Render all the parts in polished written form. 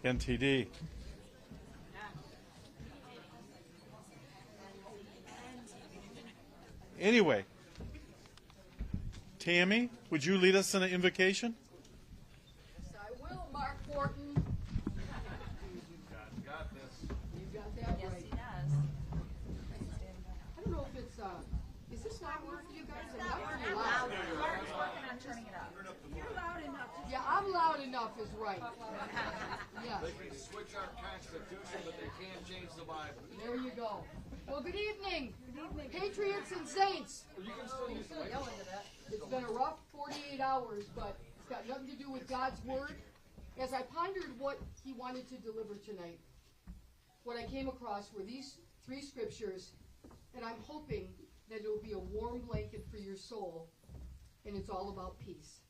NTD. Anyway, Tammy, would you lead us in an invocation? Yes, I will, Mark Fortin. God's got this. You got that Yes, right. he does. I don't know if it's, is this not working for you guys? I'm not We're very not loud. loud. Mark's working on turning it up. You're loud enough. Yeah, I'm loud enough is right. Yes, They can switch our constitution, but they can't change the Bible. there you go. Well, good evening. Good evening. Patriots and Saints. You can still use the Bible. It's been a rough 48 hours, but it's got nothing to do with God's Word. As I pondered what He wanted to deliver tonight, what I came across were these 3 scriptures, and I'm hoping that it will be a warm blanket for your soul, and it's all about peace.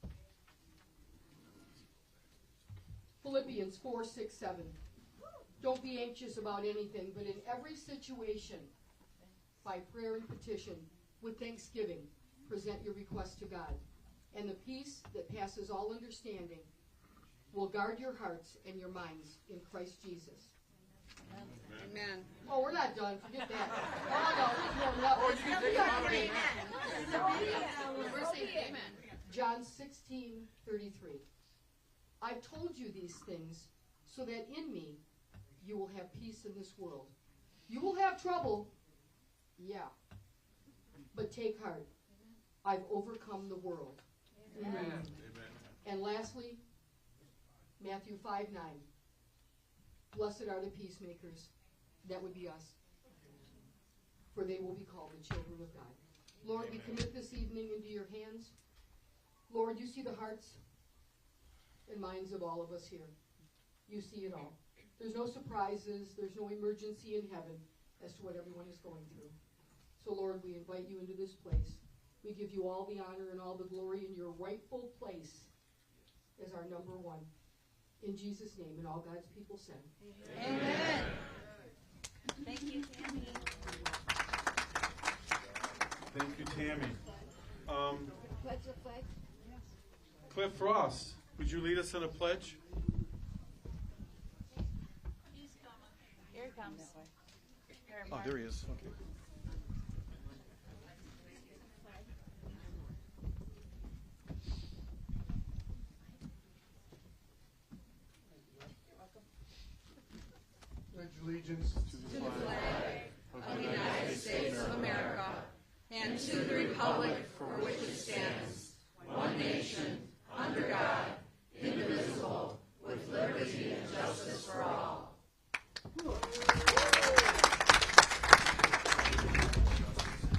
Philippians 4, 6, 7. Don't be anxious about anything, but in every situation, by prayer and petition, with thanksgiving, present your request to God. And the peace that passes all understanding will guard your hearts and your minds in Christ Jesus. Amen. Oh, we're not done. Forget that. We're saying amen. John 16:33. I've told you these things so that in me you will have peace in this world. You will have trouble, yeah, but take heart. I've overcome the world. Amen. And lastly, Matthew 5:9. Blessed are the peacemakers. That would be us. For they will be called the children of God. Lord, we commit this evening into your hands. Lord, you see the hearts and minds of all of us here. You see it all. There's no surprises. There's no emergency in heaven as to what everyone is going through. So, Lord, we invite you into this place. We give you all the honor and all the glory in your rightful place as our number one. In Jesus' name, and all God's people said. Amen. Thank you, Tammy. Thank you, Tammy. Pledge the flag. Cliff Ross, would you lead us in a pledge? Here he comes. Here, Oh, Mark. there he is. Okay. Pledge allegiance to the flag Of the United States of America and to the republic for which it stands, one nation, under God, indivisible, with liberty and justice for all.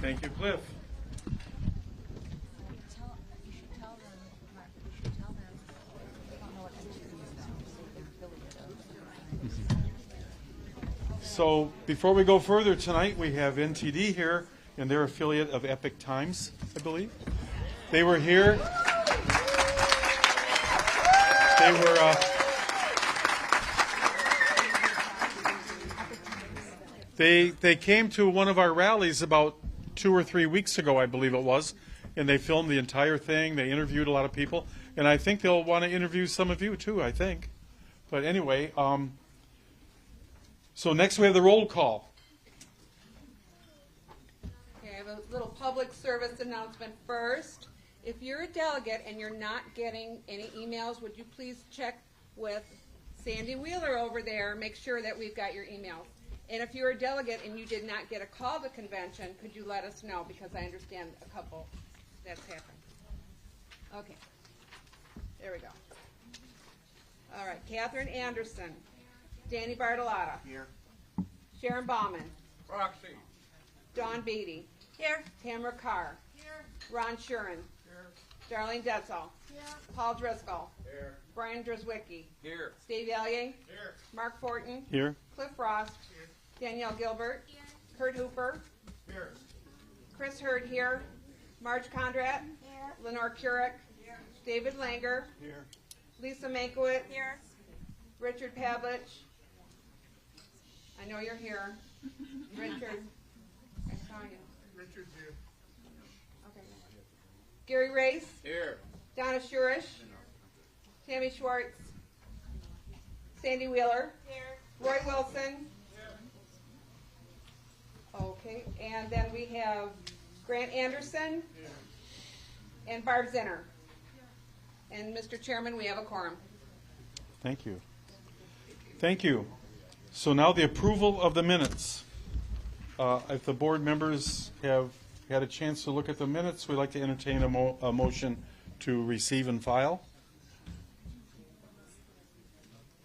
Thank you, Cliff. You should tell them, Mark, you should tell them, they don't know what NTD is now, so they're affiliate of. So before we go further tonight, we have NTD here, and they're affiliate of Epic Times, I believe. They were here. They were. They came to one of our rallies about 2 or 3 weeks ago, I believe it was, and they filmed the entire thing. They interviewed a lot of people, and I think they'll want to interview some of you too, I think. But anyway, so next we have the roll call. Okay, I have a little public service announcement first. If you're a delegate and you're not getting any emails, would you please check with Sandy Wheeler over there, make sure that we've got your emails. And if you're a delegate and you did not get a call to convention, could you let us know? Because I understand a couple that's happened. Okay. There we go. All right. Catherine Anderson. Danny Bartolotta. Here. Sharon Bauman. Roxy. Dawn Beatty. Here. Tamara Carr. Here. Ron Shuren. Here. Darlene Detzel. Here. Paul Driscoll. Here. Brian Drzwicki. Here. Steve Allier. Here. Mark Fortin. Here. Cliff Frost. Danielle Gilbert. Kurt Hooper. Here. Chris Hurd here. Marge Condrat. Here. Lenore Kurek. David Langer. Here. Lisa Mankiewicz. Here. Richard Pavlich. I know you're here. Richard. I saw you. Richard's here. Okay. Gary Race. Here. Donna Shurish. Tammy Schwartz. Sandy Wheeler. Here. Roy Wilson. Okay, and then we have Grant Anderson. And Barb Zinner. And Mr. Chairman, we have a quorum. Thank you. Thank you. So now the approval of the minutes. If the board members have had a chance to look at the minutes, we'd like to entertain a motion to receive and file.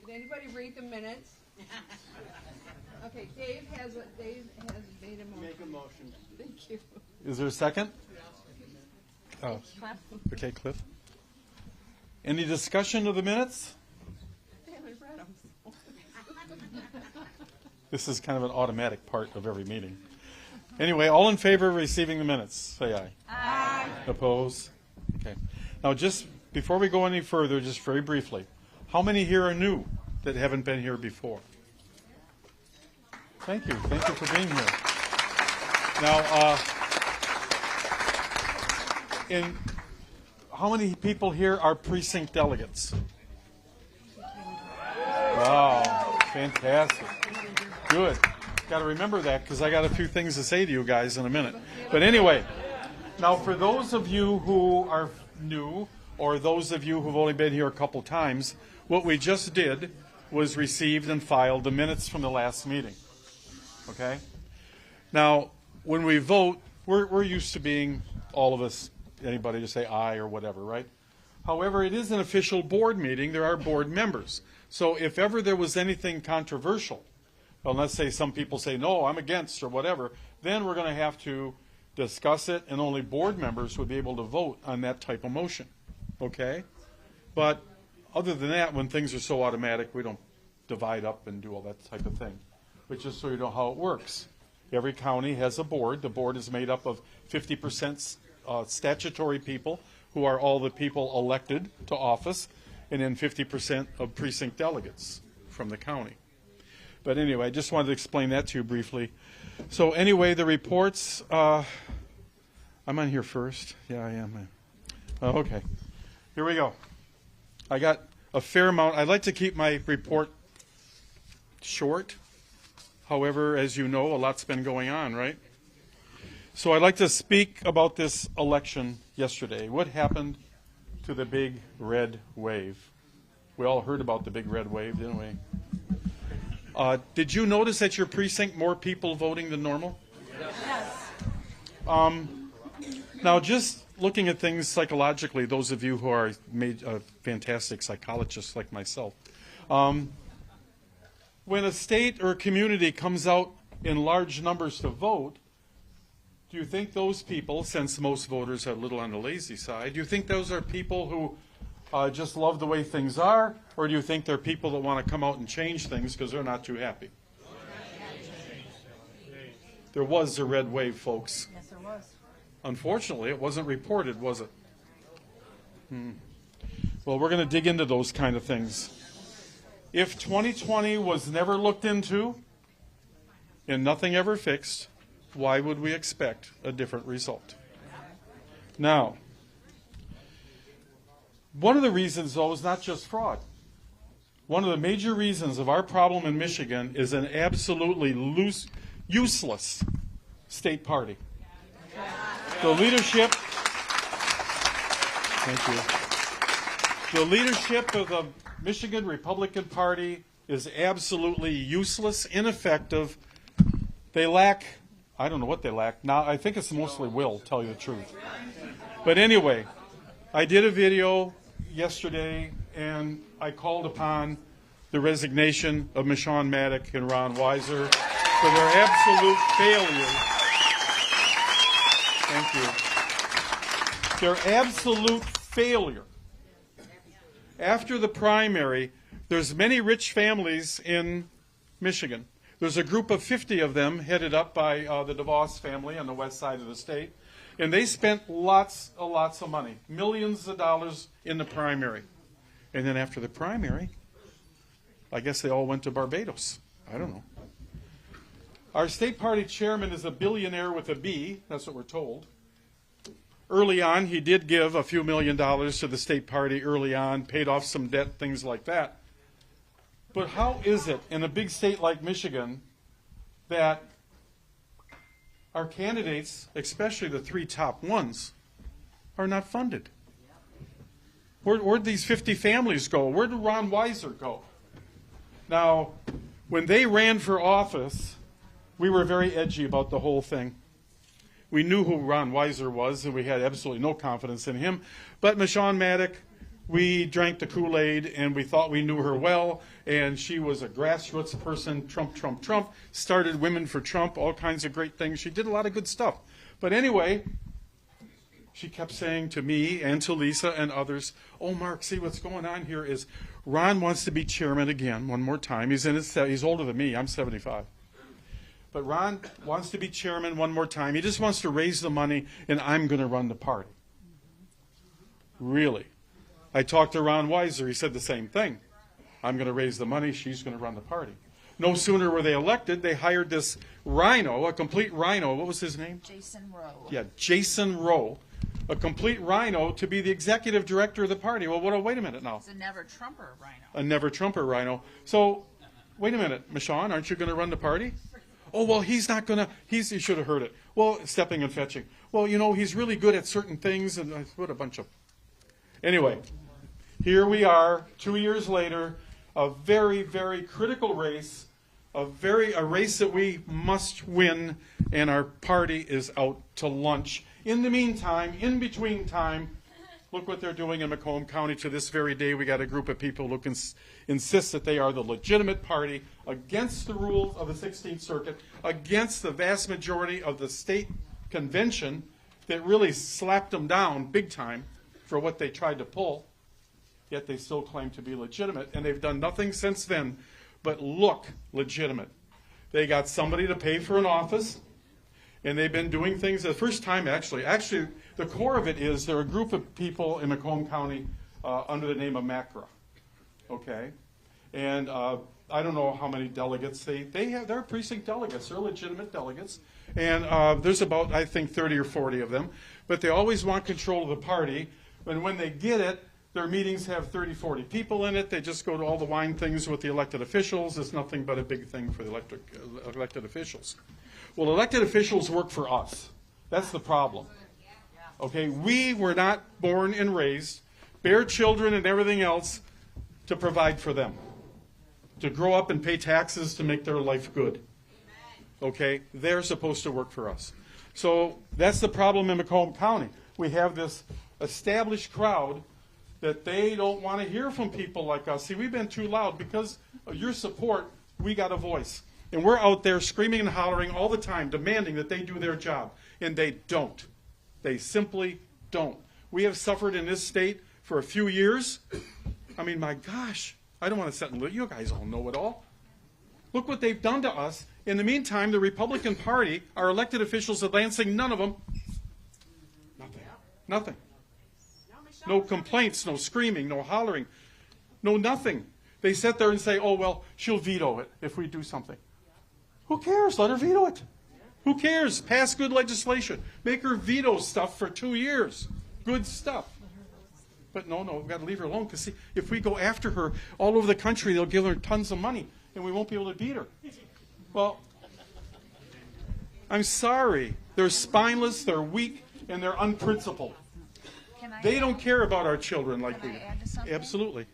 Did anybody read the minutes? Okay, Dave has made a motion. Make a motion. Thank you. Is there a second? Oh, okay, Cliff. Any discussion of the minutes? I haven't read them. This is kind of an automatic part of every meeting. Anyway, all in favor of receiving the minutes, say aye. Aye. Oppose? Okay. Now, just before we go any further, just very briefly, how many here are new that haven't been here before? Thank you. Thank you for being here. Now, how many people here are precinct delegates? Wow, fantastic. Good. Got to remember that because I got a few things to say to you guys in a minute. But anyway, now for those of you who are new or those of you who've only been here a couple times, what we just did was received and filed the minutes from the last meeting. Okay? Now, when we vote, we're used to being, all of us, anybody to say aye or whatever, right? However, it is an official board meeting. There are board members. So if ever there was anything controversial, well, let's say some people say, no, I'm against or whatever, then we're going to have to discuss it, and only board members would be able to vote on that type of motion. Okay? But other than that, when things are so automatic, we don't divide up and do all that type of thing. But just so you know how it works. Every county has a board. The board is made up of 50% statutory people, who are all the people elected to office, and then 50% of precinct delegates from the county. But anyway, I just wanted to explain that to you briefly. So anyway, the reports, I'm on here first. Yeah, I am. Okay. Here we go. I got a fair amount. I'd like to keep my report short. However, as you know, a lot's been going on, right? So I'd like to speak about this election yesterday. What happened to the big red wave? We all heard about the big red wave, didn't we? Did you notice at your precinct more people voting than normal? Yes. Now, just looking at things psychologically, those of you who are fantastic psychologists like myself, when a state or a community comes out in large numbers to vote, do you think those people, since most voters are a little on the lazy side, do you think those are people who just love the way things are, or do you think they're people that want to come out and change things because they're not too happy? There was a red wave, folks. Yes, there was. Unfortunately, it wasn't reported, was it? Well, we're going to dig into those kind of things. If 2020 was never looked into and nothing ever fixed, why would we expect a different result? Now, one of the reasons, though, is not just fraud. One of the major reasons of our problem in Michigan is an absolutely useless state party. The leadership, thank you. The leadership of the Michigan Republican Party is absolutely useless, ineffective. They lack, I don't know what they lack. Now, I think it's mostly will, tell you the truth. But anyway, I did a video yesterday, and I called upon the resignation of Michonne Maddock and Ron Weiser for their absolute failure. Thank you. Their absolute failure. After the primary, there's many rich families in Michigan. There's a group of 50 of them headed up by the DeVos family on the west side of the state. And they spent lots of money, millions of dollars in the primary. And then after the primary, I guess they all went to Barbados. I don't know. Our state party chairman is a billionaire with a B. That's what we're told. Early on, he did give a few $1 million to the state party early on, paid off some debt, things like that. But how is it in a big state like Michigan that our candidates, especially the 3 top ones, are not funded? Where'd these 50 families go? Where did Ron Weiser go? Now, when they ran for office, we were very edgy about the whole thing. We knew who Ron Weiser was, and we had absolutely no confidence in him. But Michonne Maddock, we drank the Kool-Aid, and we thought we knew her well, and she was a grassroots person, Trump, Trump, Trump, started Women for Trump, all kinds of great things. She did a lot of good stuff. But anyway, she kept saying to me and to Lisa and others, oh, Mark, see what's going on here is Ron wants to be chairman again one more time. He's older than me. I'm 75. But Ron wants to be chairman one more time. He just wants to raise the money, and I'm going to run the party. Really? I talked to Ron Weiser. He said the same thing. I'm going to raise the money. She's going to run the party. No sooner were they elected, they hired this rhino, a complete rhino. What was his name? Jason Rowe. Yeah, Jason Rowe, a complete rhino to be the executive director of the party. Well, wait a minute now. It's a never Trumper rhino. A never Trumper rhino. So, wait a minute, Michonne, aren't you going to run the party? Oh, well, he's not going to. You should have heard it. Well, stepping and fetching. Well, you know, he's really good at certain things, and what a bunch of. Anyway, here we are, 2 years later, a very, very critical race, a race that we must win, and our party is out to lunch. In the meantime, in between time, look what they're doing in Macomb County to this very day. We got a group of people who can insist that they are the legitimate party against the rules of the 16th Circuit, against the vast majority of the state convention that really slapped them down big time for what they tried to pull. Yet they still claim to be legitimate, and they've done nothing since then but look legitimate. They got somebody to pay for an office, and they've been doing things the first time actually, the core of it is they're a group of people in Macomb County under the name of MACRA, okay? And I don't know how many delegates they have. They're precinct delegates. They're legitimate delegates. And there's about, I think, 30 or 40 of them. But they always want control of the party. And when they get it, their meetings have 30, 40 people in it. They just go to all the wine things with the elected officials. It's nothing but a big thing for the elected officials. Well, elected officials work for us. That's the problem. Okay, we were not born and raised, bear children and everything else to provide for them, to grow up and pay taxes to make their life good. Okay, they're supposed to work for us. So that's the problem in Macomb County. We have this established crowd that they don't want to hear from people like us. See, we've been too loud. Because of your support, we got a voice. And we're out there screaming and hollering all the time, demanding that they do their job. And they don't. They simply don't. We have suffered in this state for a few years. I mean, my gosh, I don't want to sit and look. You guys all know it all. Look what they've done to us. In the meantime, the Republican Party, our elected officials at Lansing, none of them, nothing. No complaints, no screaming, no hollering, no nothing. They sit there and say, oh, well, she'll veto it if we do something. Who cares? Let her veto it. Who cares? Pass good legislation. Make her veto stuff for 2 years. Good stuff. But no, we've got to leave her alone because, see, if we go after her all over the country, they'll give her tons of money and we won't be able to beat her. Well, I'm sorry. They're spineless, they're weak, and they're unprincipled. They don't care about our children like we do. Can I add to something? Absolutely.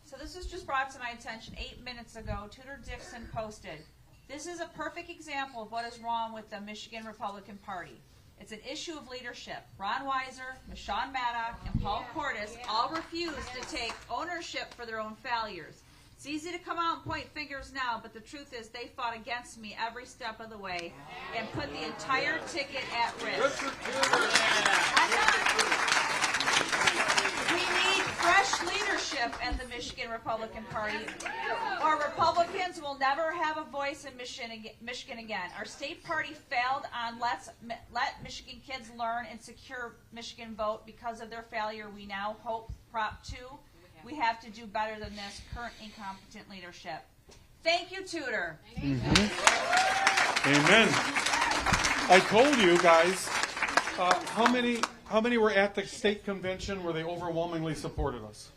So this was just brought to my attention 8 minutes ago. Tudor Dixon posted, this is a perfect example of what is wrong with the Michigan Republican Party. It's an issue of leadership. Ron Weiser, Michonne Maddock, and Paul Cordes all refuse to take ownership for their own failures. It's easy to come out and point fingers now, but the truth is they fought against me every step of the way and put the entire ticket at risk. We need fresh leadership in the Michigan Republican Party, or Republicans will never have a voice in Michigan again. Our state party failed on let Michigan kids learn and secure Michigan vote. Because of their failure, we now hope Prop 2. We have to do better than this current incompetent leadership. Thank you, Tudor. Mm-hmm. Amen. I told you guys, how many were at the state convention where they overwhelmingly supported us?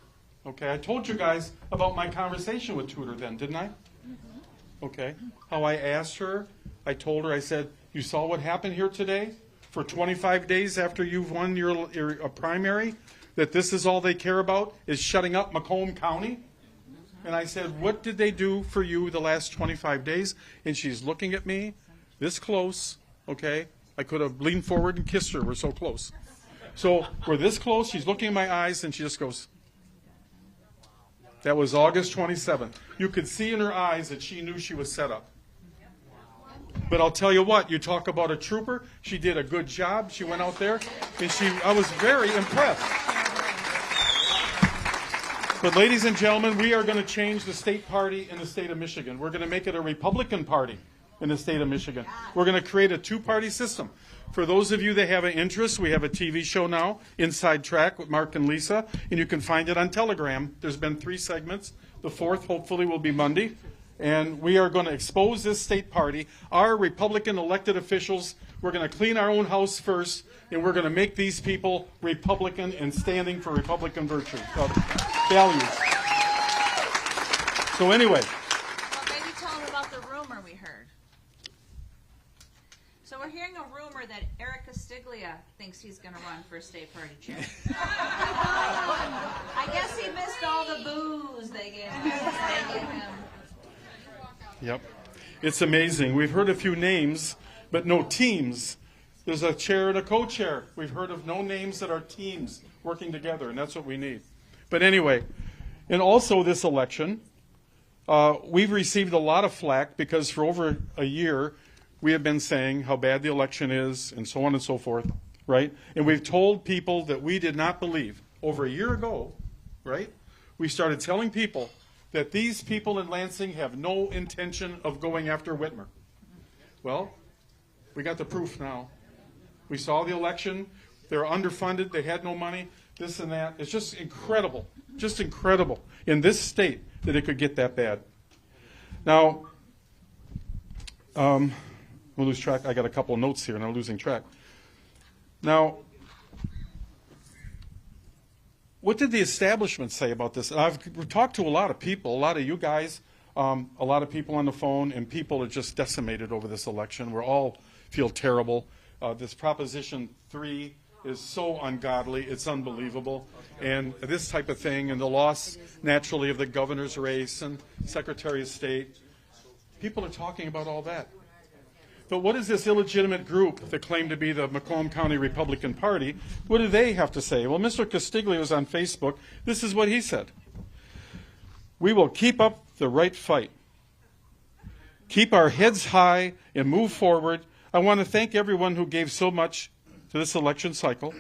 Okay, I told you guys about my conversation with Tudor then, didn't I? Okay, how I asked her, I told her, I said, you saw what happened here today? For 25 days after you've won your primary, that this is all they care about, is shutting up Macomb County? And I said, what did they do for you the last 25 days? And she's looking at me, this close, okay? I could have leaned forward and kissed her, we're so close. So we're this close, she's looking in my eyes, and she just goes, that was August 27th. You could see in her eyes that she knew she was set up. But I'll tell you what, you talk about a trooper, she did a good job. She went out there, and I was very impressed. But ladies and gentlemen, we are going to change the state party in the state of Michigan. We're going to make it a Republican party in the state of Michigan. We're going to create a two-party system. For those of you that have an interest, we have a TV show now, Inside Track with Mark and Lisa, and you can find it on Telegram. There's been 3 segments. The 4th, hopefully, will be Monday. And we are going to expose this state party. Our Republican elected officials, we're going to clean our own house first, and we're going to make these people Republican and standing for Republican values. So anyway. Well, maybe tell them about the rumor we heard. So we're hearing a rumor that Eric Castiglia thinks he's going to run for state party chair. I guess he missed all the booze they gave him. Yep. It's amazing. We've heard a few names, but no teams. There's a chair and a co-chair. We've heard of no names that are teams working together, and that's what we need. But anyway, and also this election, we've received a lot of flack because for over a year, we have been saying how bad the election is and so on and so forth, right? And we've told people that we did not believe. Over a year ago, right, we started telling people that these people in Lansing have no intention of going after Whitmer. Well, we got the proof now. We saw the election. They're underfunded. They had no money, this and that. It's just incredible in this state that it could get that bad. Now, we'll lose track. I got a couple of notes here, and I'm losing track. Now, what did the establishment say about this? I've talked to a lot of people, a lot of you guys, a lot of people on the phone, and people are just decimated over this election. We all feel terrible. This Proposition 3 is so ungodly. It's unbelievable. And this type of thing, and the loss, naturally, of the governor's race and Secretary of State, people are talking about all that. But what is this illegitimate group that claim to be the Macomb County Republican Party? What do they have to say? Well, Mr. Castiglia was on Facebook. This is what he said. We will keep up the right fight. Keep our heads high and move forward. I want to thank everyone who gave so much to this election cycle.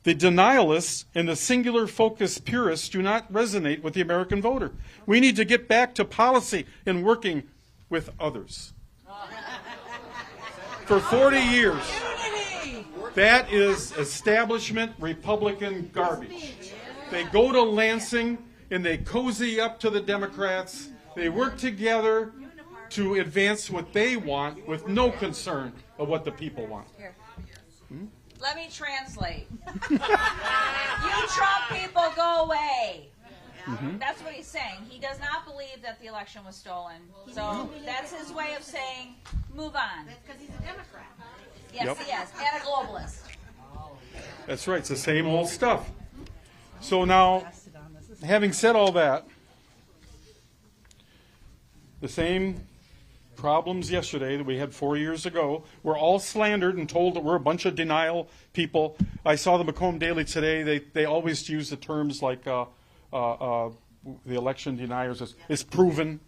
The denialists and the singular focus purists do not resonate with the American voter. We need to get back to policy and working with others. For 40 years, that is establishment Republican garbage. They go to Lansing and they cozy up to the Democrats. They work together to advance what they want with no concern of what the people want. Let me translate. You Trump people, go away. That's what he's saying. He does not believe that the election was stolen. So that's his way of saying, move on. That's because he's a Democrat. Yes, Yep. he is. And a globalist. That's right. It's the same old stuff. So now, having said all that, the same problems yesterday that we had 4 years ago, we're all slandered and told that we're a bunch of denial people. I saw the Macomb Daily today. They always use the terms like the election deniers is proven.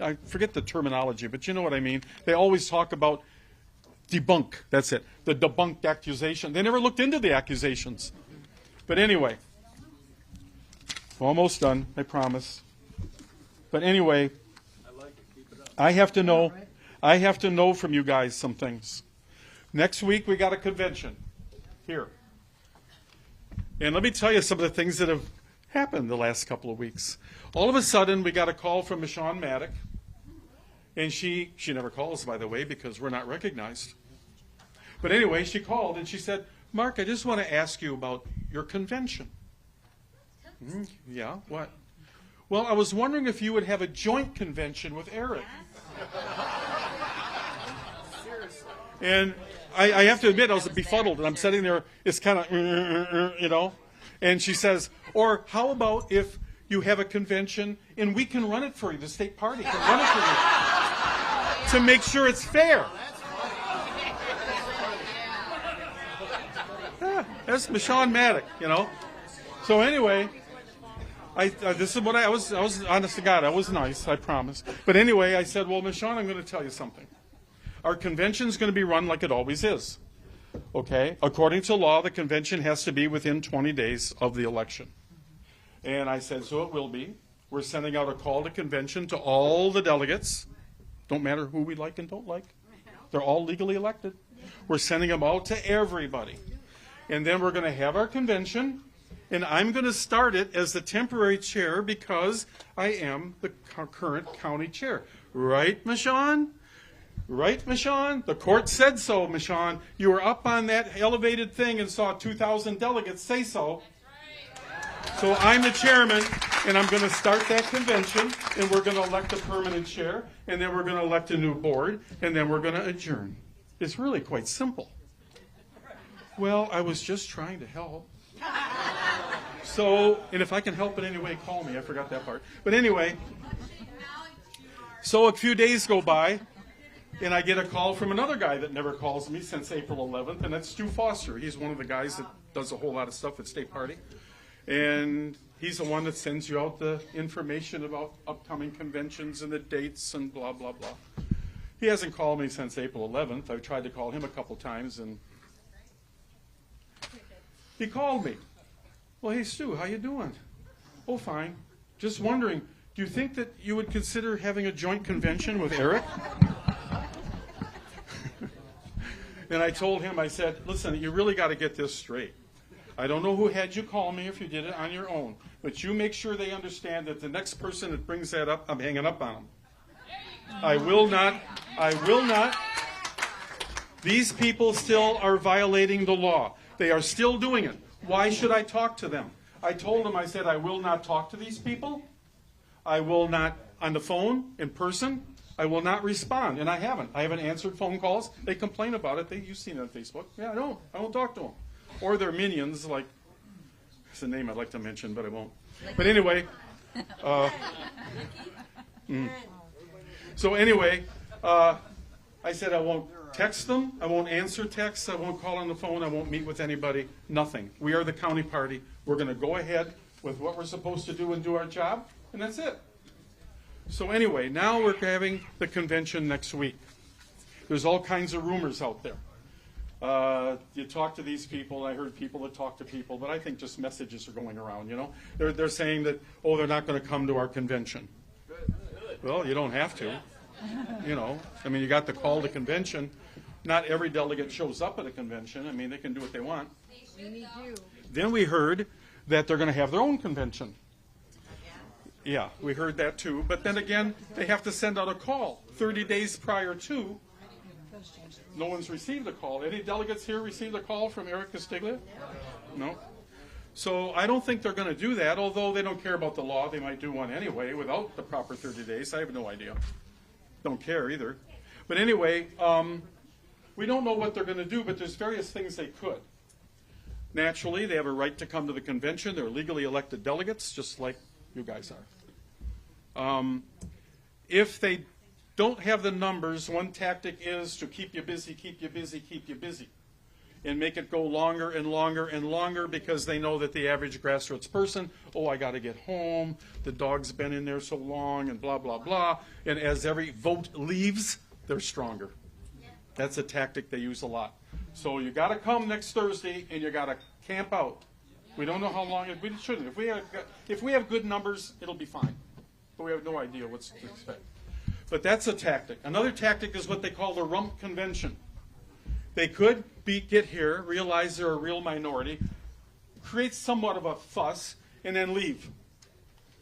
I forget the terminology, but you know what I mean. They always talk about debunk. That's it. The debunked accusation. They never looked into the accusations. But anyway, almost done, I promise. But anyway, I have to know from you guys some things. Next week we got a convention here. And let me tell you some of the things that have happened the last couple of weeks. All of a sudden we got a call from Michonne Maddock. And she never calls, by the way, because we're not recognized. But anyway, she called and she said, Mark, I just want to ask you about your convention. Yeah, what? Well, I was wondering if you would have a joint convention with Eric. And I have to admit, I was befuddled, and I'm sitting there, it's kind of, you know. And she says, or how about if you have a convention and we can run it for you, the state party can run it for you, to make sure it's fair. Yeah, that's Michonne Maddock, you know. So anyway, this is what I was honest to God, I was nice, I promise. But anyway, I said, well, Michonne, I'm going to tell you something. Our convention's going to be run like it always is. Okay? According to law, the convention has to be within 20 days of the election. And I said, so it will be. We're sending out a call to convention to all the delegates. Don't matter who we like and don't like. They're all legally elected. We're sending them out to everybody. And then we're going to have our convention. And I'm going to start it as the temporary chair because I am the current county chair. Right, Michonne? Right, Michonne? The court said so, Michonne. You were up on that elevated thing and saw 2,000 delegates say so. So I'm the chairman, and I'm going to start that convention, and we're going to elect a permanent chair, and then we're going to elect a new board, and then we're going to adjourn. It's really quite simple. Well, I was just trying to help. So, and if I can help in any way, call me. I forgot that part. But anyway, so a few days go by, and I get a call from another guy that never calls me since April 11th, and that's Stu Foster. He's one of the guys that does a whole lot of stuff at State Party. And he's the one that sends you out the information about upcoming conventions and the dates and blah, blah, blah. He hasn't called me since April 11th. I've tried to call him a couple times, and he called me. Well, hey, Stu, how you doing? Oh, fine. Just wondering, do you think that you would consider having a joint convention with Eric? And I told him, I said, listen, you really got to get this straight. I don't know who had you call me if you did it on your own, but you make sure they understand that the next person that brings that up, I'm hanging up on them. I will not. These people still are violating the law. They are still doing it. Why should I talk to them? I told them, I said, I will not talk to these people. I will not, on the phone, in person, I will not respond. And I haven't. I haven't answered phone calls. They complain about it. You've seen it on Facebook. Yeah, I don't talk to them. Or their minions, like, it's a name I'd like to mention, but I won't. But anyway, so anyway, I said I won't text them, I won't answer texts, I won't call on the phone, I won't meet with anybody, nothing. We are the county party. We're going to go ahead with what we're supposed to do and do our job, and that's it. So anyway, now we're having the convention next week. There's all kinds of rumors out there. You talk to these people, I heard people that talk to people, but I think just messages are going around, you know. They're saying that, oh, they're not going to come to our convention. Well, you don't have to, you know. I mean, you got the call to convention. Not every delegate shows up at a convention. I mean, they can do what they want. We need you. Then we heard that they're going to have their own convention. Yeah, we heard that too. But then again, they have to send out a call 30 days prior to. No one's received a call. Any delegates here received a call from Eric Castiglia? No. So I don't think they're going to do that, although they don't care about the law. They might do one anyway without the proper 30 days. I have no idea. Don't care either. But anyway, we don't know what they're going to do, but there's various things they could. Naturally, they have a right to come to the convention. They're legally elected delegates, just like you guys are. If they don't have the numbers, one tactic is to keep you busy, and make it go longer and longer and longer because they know that the average grassroots person, oh, I got to get home, the dog's been in there so long, and blah, blah, blah. And as every vote leaves, they're stronger. That's a tactic they use a lot. So you got to come next Thursday, and you got to camp out. We don't know how long, we shouldn't. If we have good numbers, it'll be fine. But we have no idea what to expect. But that's a tactic. Another tactic is what they call the rump convention. They could get here, realize they're a real minority, create somewhat of a fuss, and then leave.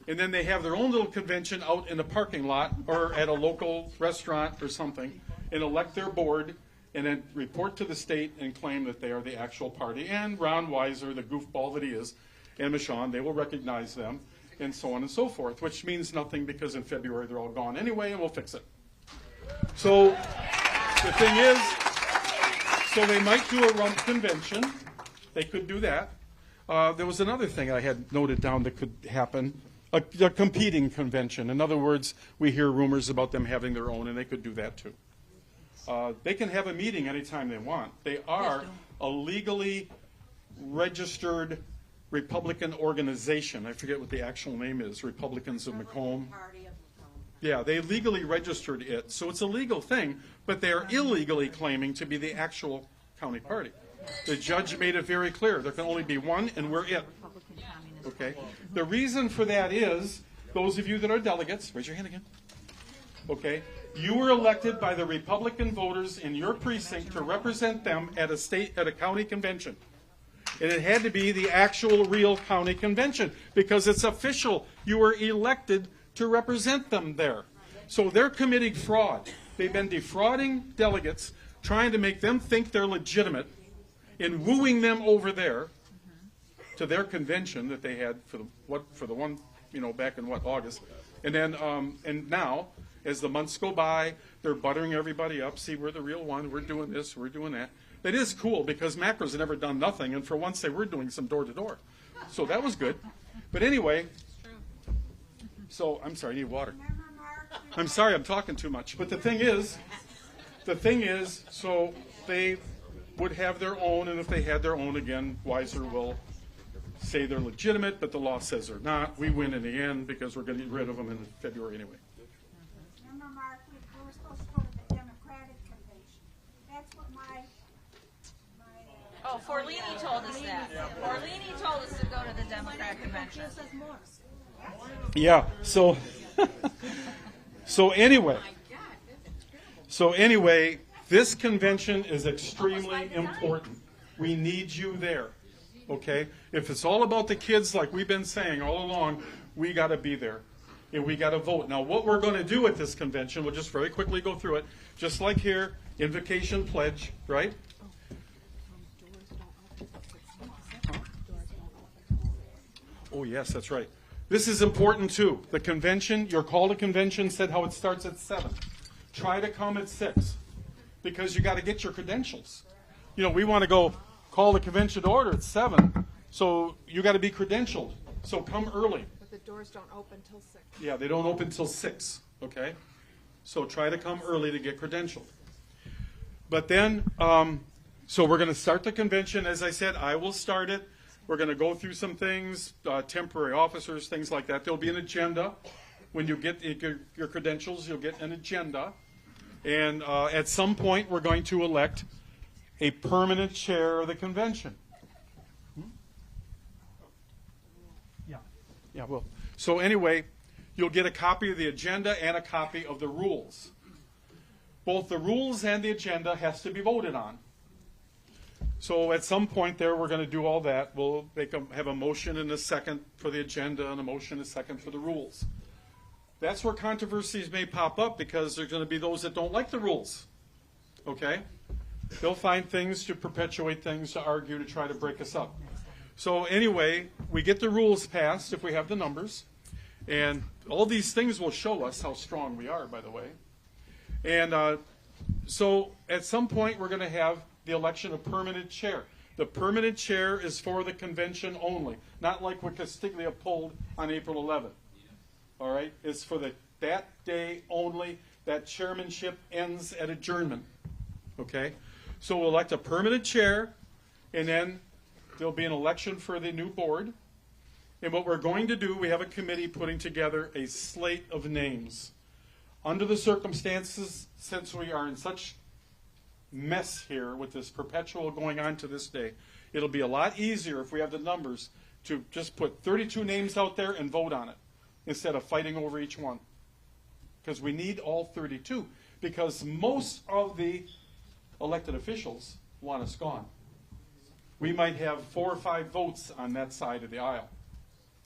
And then they have their own little convention out in the parking lot or at a local restaurant or something and elect their board and then report to the state and claim that they are the actual party. And Ron Weiser, the goofball that he is, and Michonne, they will recognize them, and so on and so forth, which means nothing because in February they're all gone anyway, and we'll fix it. So the thing is, so they might do a rump convention. They could do that. There was another thing I had noted down that could happen, a competing convention. In other words, we hear rumors about them having their own, and they could do that too. They can have a meeting anytime they want. They are a legally registered Republican organization. I forget what the actual name is, Republicans of Macomb. Yeah, they legally registered it, so it's a legal thing, but they are illegally claiming to be the actual county party. The judge made it very clear. There can only be one, and we're it. Okay? The reason for that is, those of you that are delegates, raise your hand again. Okay? You were elected by the Republican voters in your precinct to represent them at a county convention. And it had to be the actual real county convention because it's official. You were elected to represent them there. So they're committing fraud. They've been defrauding delegates, trying to make them think they're legitimate, and wooing them over there to their convention that they had for the one, back in August. And then and now, as the months go by, they're buttering everybody up. See, we're the real one. We're doing this. We're doing that. It is cool because Macro's never done nothing, and for once they were doing some door-to-door. So that was good. But anyway, so I'm sorry, I need water. I'm sorry, I'm talking too much. But the thing is, so they would have their own, and if they had their own, again, Weiser will say they're legitimate, but the law says they're not. We win in the end because we're going to get rid of them in February anyway. Remember, Mark, we were supposed to go to the Democratic convention. That's what my Oh, Forlini told us that. Forlini told us to go to the Democrat convention. gives us more. Yeah, so anyway, this convention is extremely important. We need you there, okay? If it's all about the kids, like we've been saying all along, we got to be there, and we got to vote. Now, what we're going to do at this convention, we'll just very quickly go through it, just like here, invocation pledge, right? Oh, yes, that's right. This is important, too. The convention, your call to convention said how it starts at 7. Try to come at 6 because you got to get your credentials. We want to go call the convention to order at 7, so you got to be credentialed. So come early. But the doors don't open till 6. Yeah, they don't open till 6, okay? So try to come early to get credentialed. But then, so we're going to start the convention. As I said, I will start it. We're going to go through some things, temporary officers, things like that. There'll be an agenda. When you get your credentials, you'll get an agenda. And at some point, we're going to elect a permanent chair of the convention. Yeah, well. So anyway, you'll get a copy of the agenda and a copy of the rules. Both the rules and the agenda has to be voted on. So at some point there, we're going to do all that. We'll have a motion and a second for the agenda and a motion and a second for the rules. That's where controversies may pop up because there's going to be those that don't like the rules. Okay? They'll find things to perpetuate things, to argue, to try to break us up. So anyway, we get the rules passed if we have the numbers. And all these things will show us how strong we are, by the way. And so at some point, we're going to have the election of permanent chair. The permanent chair is for the convention only, not like what Castiglia pulled on April 11th. All right? It's for that day only. That chairmanship ends at adjournment. Okay? So we'll elect a permanent chair, and then there'll be an election for the new board. And what we're going to do, we have a committee putting together a slate of names. Under the circumstances, since we are in such mess here with this perpetual going on to this day, it'll be a lot easier if we have the numbers to just put 32 names out there and vote on it instead of fighting over each one. Because we need all 32. Because most of the elected officials want us gone. We might have 4 or 5 votes on that side of the aisle.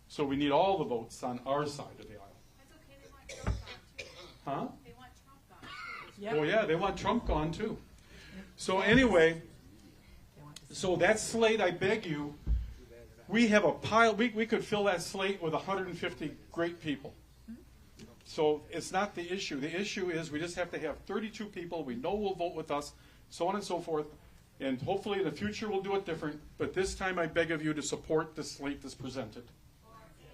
So we need all the votes on our side of the aisle. That's okay, they want Trump gone too. Huh? They want Trump gone too. Oh yeah, they want Trump gone too. So anyway, so that slate, I beg you, we have a pile, we could fill that slate with 150 great people. So it's not the issue. The issue is we just have to have 32 people we know will vote with us, so on and so forth. And hopefully in the future we'll do it different. But this time I beg of you to support the slate that's presented.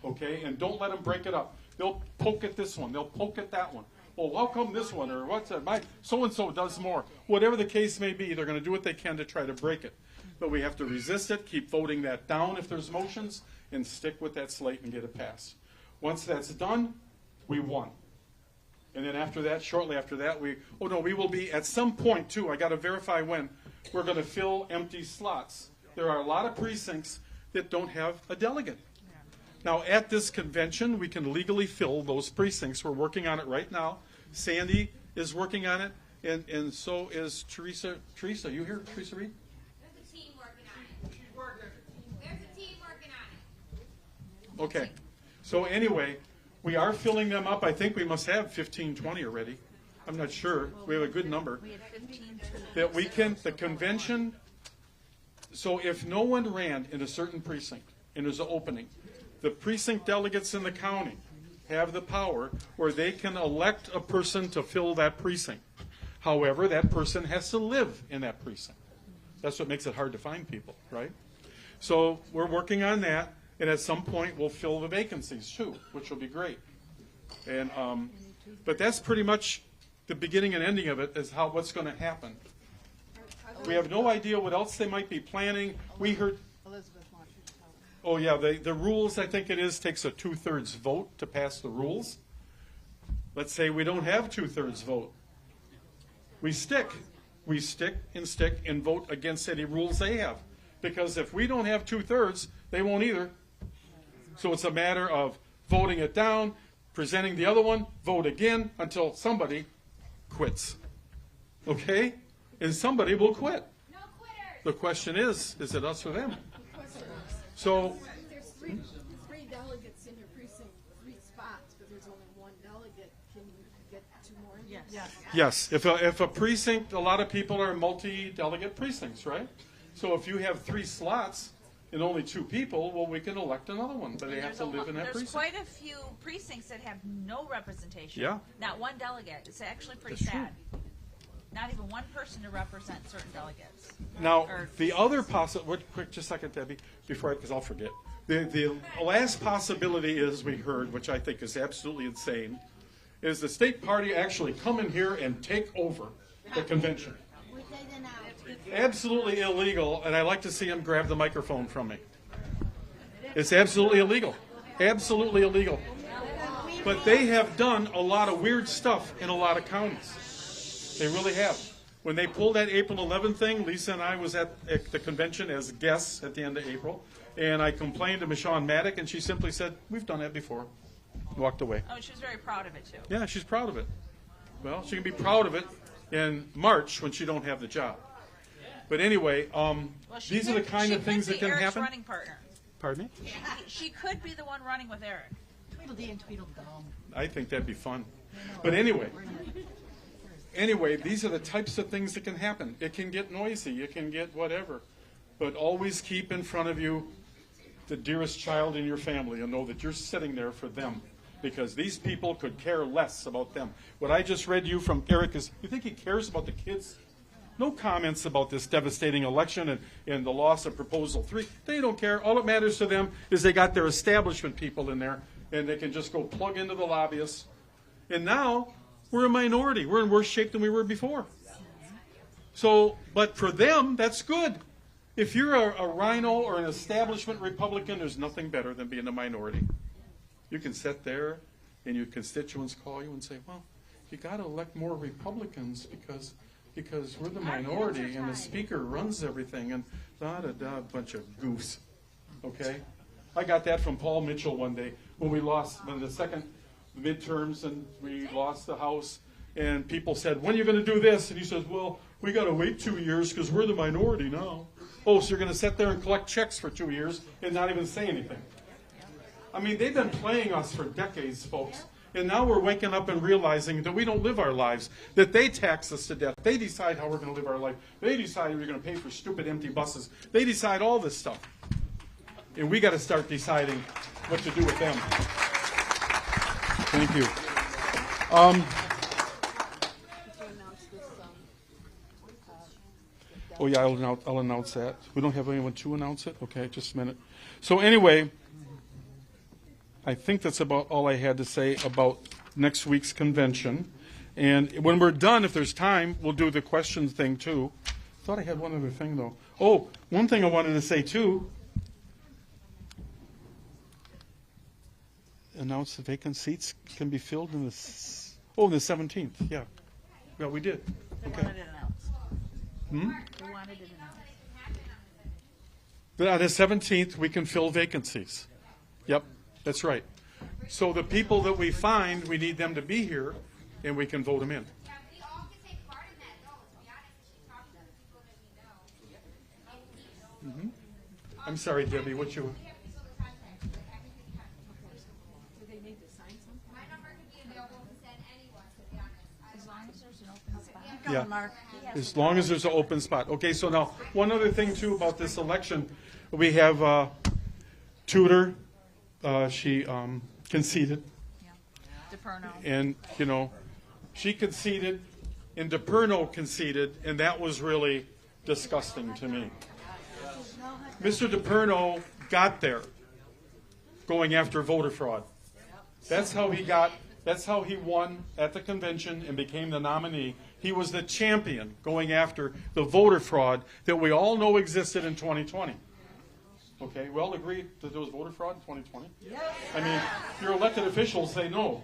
Okay? And don't let them break it up. They'll poke at this one. They'll poke at that one. Well, how come this one? Or what's that? My so-and-so does more. Whatever the case may be, they're going to do what they can to try to break it. But we have to resist it, keep voting that down if there's motions, and stick with that slate and get it passed. Once that's done, we won. And then after that, shortly after that, we will be at some point too, I got to verify when, we're going to fill empty slots. There are a lot of precincts that don't have a delegate. Now, at this convention, we can legally fill those precincts. We're working on it right now. Sandy is working on it, and so is Teresa. Teresa, you here, Teresa Reed? There's a team working on it. She's working. There's a team working on it. Okay. So anyway, we are filling them up. I think we must have 15, 20 already. I'm not sure. We have a good number. We had 15 That we can, the convention, so if no one ran in a certain precinct and there's an opening, the precinct delegates in the county have the power where they can elect a person to fill that precinct. However, that person has to live in that precinct. That's what makes it hard to find people, right? So we're working on that, and at some point we'll fill the vacancies too, which will be great. And but that's pretty much the beginning and ending of it, is what's going to happen. We have no idea what else they might be planning. We heard. Elizabeth wants you to tell them. Oh yeah, the rules, I think it is, takes a 2/3 vote to pass the rules. Let's say we don't have 2/3 vote. We stick and vote against any rules they have. Because if we don't have 2/3, they won't either. So it's a matter of voting it down, presenting the other one, vote again until somebody quits. Okay? And somebody will quit. No quitters. The question is it us or them? So, There's three delegates in your precinct, 3 spots, but there's only 1 delegate. Can you get 2 more? Yes. yes, if a precinct, a lot of people are multi-delegate precincts, right? So if you have 3 slots and only 2 people, well, we can elect another one, but they have to live in that There's precinct. quite a few precincts that have no representation. Yeah. Not one delegate. It's actually pretty That's true. sad. Not even one person to represent certain delegates. Now, Or- the other possibility, quick, just a second, Debbie, because I'll forget. The last possibility is, we heard, which I think is absolutely insane, is the state party actually come in here and take over the convention. We take it out. Absolutely illegal, and I like to see them grab the microphone from me. It's absolutely illegal. Absolutely illegal. But they have done a lot of weird stuff in a lot of counties. They really have. When they pulled that April 11th thing, Lisa and I was at the convention as guests at the end of April, and I complained to Michonne Maddock, and she simply said, "We've done that before." Walked away. Oh, she was very proud of it too. Yeah, she's proud of it. Well, she can be proud of it in March when she don't have the job. But anyway, Well, she these are the could- kind she of things could that be can Eric's happen. running partner. Pardon me? She could be the one running with Eric. Tweedledee and Tweedledum. I think that'd be fun. But anyway, these are the types of things that can happen. It can get noisy. It can get whatever. But always keep in front of you the dearest child in your family and know that you're sitting there for them, because these people could care less about them. What I just read you from Eric is, you think he cares about the kids? No comments about this devastating election and the loss of Proposal 3. They don't care. All that matters to them is they got their establishment people in there, and they can just go plug into the lobbyists. And now we're a minority. We're in worse shape than we were before. So, but for them, that's good. If you're a rhino or an establishment Republican, there's nothing better than being a minority. You can sit there and your constituents call you and say, well, you got to elect more Republicans because we're the minority and the speaker runs everything and da-da-da, bunch of goofs. Okay? I got that from Paul Mitchell one day when we lost the second midterms and we lost the House, and people said, when are you going to do this? And he says, well, we got to wait 2 years because we're the minority now. Oh, so you're going to sit there and collect checks for 2 years and not even say anything. I mean, they've been playing us for decades, folks. And now we're waking up and realizing that we don't live our lives, that they tax us to death. They decide how we're going to live our life. They decide we're going to pay for stupid empty buses. They decide all this stuff. And we got to start deciding what to do with them. Thank you. Oh yeah, I'll announce that. We don't have anyone to announce it? Okay, just a minute. So anyway, I think that's about all I had to say about next week's convention. And when we're done, if there's time, we'll do the question thing too. I thought I had one other thing though. Oh, one thing I wanted to say too. Announce the vacant seats can be filled in the 17th. Yeah. Yeah, we did. They Okay. wanted it announced. Hmm? They wanted it announced. But on the 17th, we can fill vacancies. Yep, that's right. So the people that we find, we need them to be here, and we can vote them in. Yeah, we all can take part in that, though, to be honest, if she's talking to the people that we know. I'm sorry, Debbie, what you... We have to fill the contract, like, I can do the contract. Do they need to sign something? My number can be available to send anyone, to be honest. As long as there's an open spot. Yeah. Mark. As long as there's an open spot. Okay, so now, one other thing too about this election, we have Tudor, she conceded, DePerno. and, you know, she conceded, and DePerno conceded, and that was really disgusting to me. Mr. DePerno got there going after voter fraud. That's how he got, that's how he won at the convention and became the nominee. He was the champion going after the voter fraud that we all know existed in 2020. Okay, we all agree that there was voter fraud in 2020? Yes. I mean, your elected officials say no.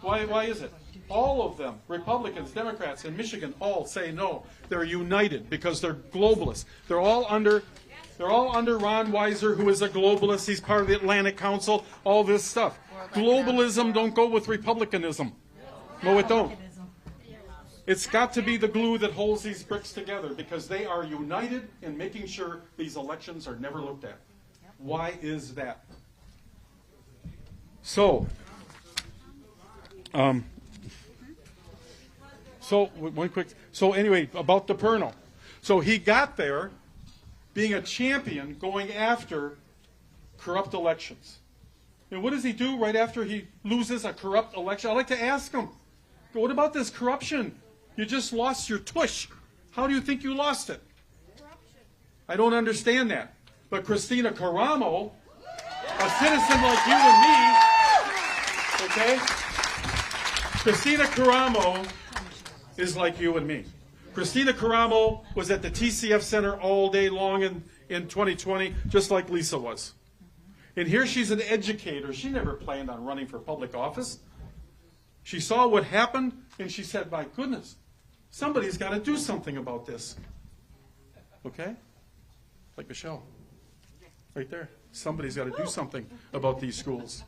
Why is it? All of them, Republicans, Democrats in Michigan, all say no. They're united because they're globalists. They're all under Ron Weiser, who is a globalist. He's part of the Atlantic Council, all this stuff. Globalism don't go with republicanism. No, it don't. It's got to be the glue that holds these bricks together because they are united in making sure these elections are never looked at. Why is that? So, one quick. So anyway, about DePerno. So he got there being a champion going after corrupt elections. And what does he do right after he loses a corrupt election? I'd like to ask him, what about this corruption? You just lost your tush. How do you think you lost it? I don't understand that. But Christina Caramo, a citizen like you and me, okay? Christina Caramo is like you and me. Christina Caramo was at the TCF Center all day long in 2020, just like Lisa was. And here she's an educator. She never planned on running for public office. She saw what happened, and she said, my goodness, somebody's got to do something about this. Okay? Like Michelle. Right there. Somebody's got to do something about these schools.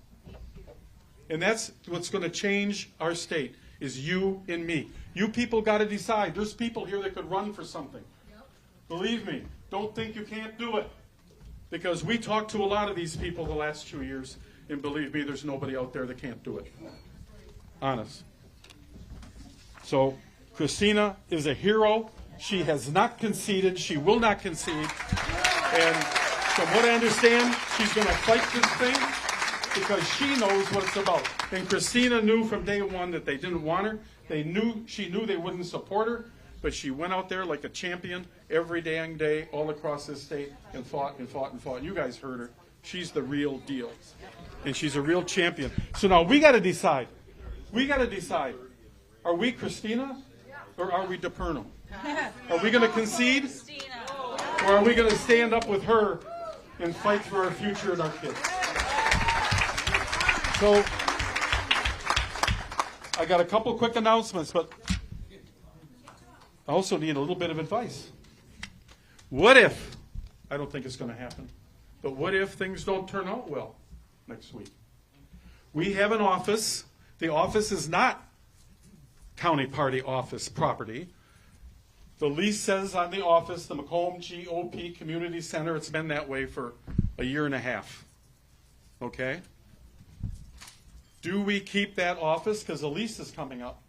And that's what's going to change our state, is you and me. You people got to decide. There's people here that could run for something. Believe me, don't think you can't do it. Because we talked to a lot of these people the last 2 years, and believe me, there's nobody out there that can't do it. Honest. So, Christina is a hero. She has not conceded. She will not concede. And from what I understand, she's going to fight this thing because she knows what it's about. And Christina knew from day one that they didn't want her. She knew they wouldn't support her. But she went out there like a champion every dang day all across this state and fought and fought and fought. You guys heard her. She's the real deal. And she's a real champion. So now we got to decide. We got to decide. Are we Christina or are we DePerno? Are we going to concede? Or are we going to stand up with her and fight for our future and our kids? So I got a couple quick announcements, but I also need a little bit of advice. What if, I don't think it's going to happen, but what if things don't turn out well next week? We have an office. The office is not county party office property. The lease says on the office, the Macomb GOP Community Center. It's been that way for a year and a half. Okay? Do we keep that office? Because the lease is coming up.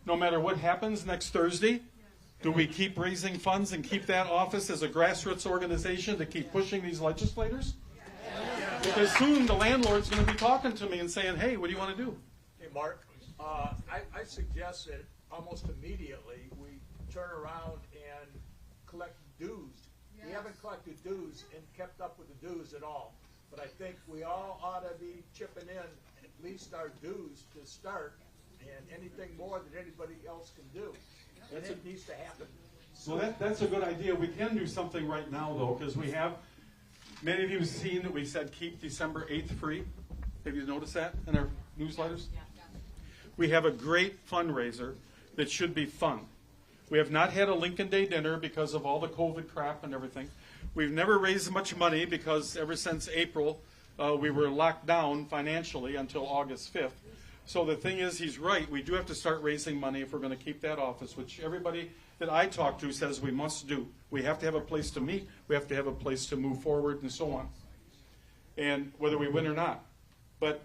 No matter what happens next Thursday, do we keep raising funds and keep that office as a grassroots organization to keep pushing these legislators? Because soon the landlord's going to be talking to me and saying, hey, what do you want to do? Hey, Mark, I suggest that almost immediately we turn around and collect dues. We haven't collected dues and kept up with the dues at all. But I think we all ought to be chipping in at least our dues to start, and anything more that anybody else can do. And it needs to happen. Well, that's a good idea. We can do something right now, though, because we have, many of you have seen that we said keep December 8th free. Have you noticed that in our newsletters? We have a great fundraiser that should be fun. We have not had a Lincoln Day dinner because of all the COVID crap and everything. We've never raised much money because ever since April, we were locked down financially until August 5th. So the thing is, he's right. We do have to start raising money if we're going to keep that office, which everybody that I talk to says we must do. We have to have a place to meet. We have to have a place to move forward and so on. And whether we win or not. But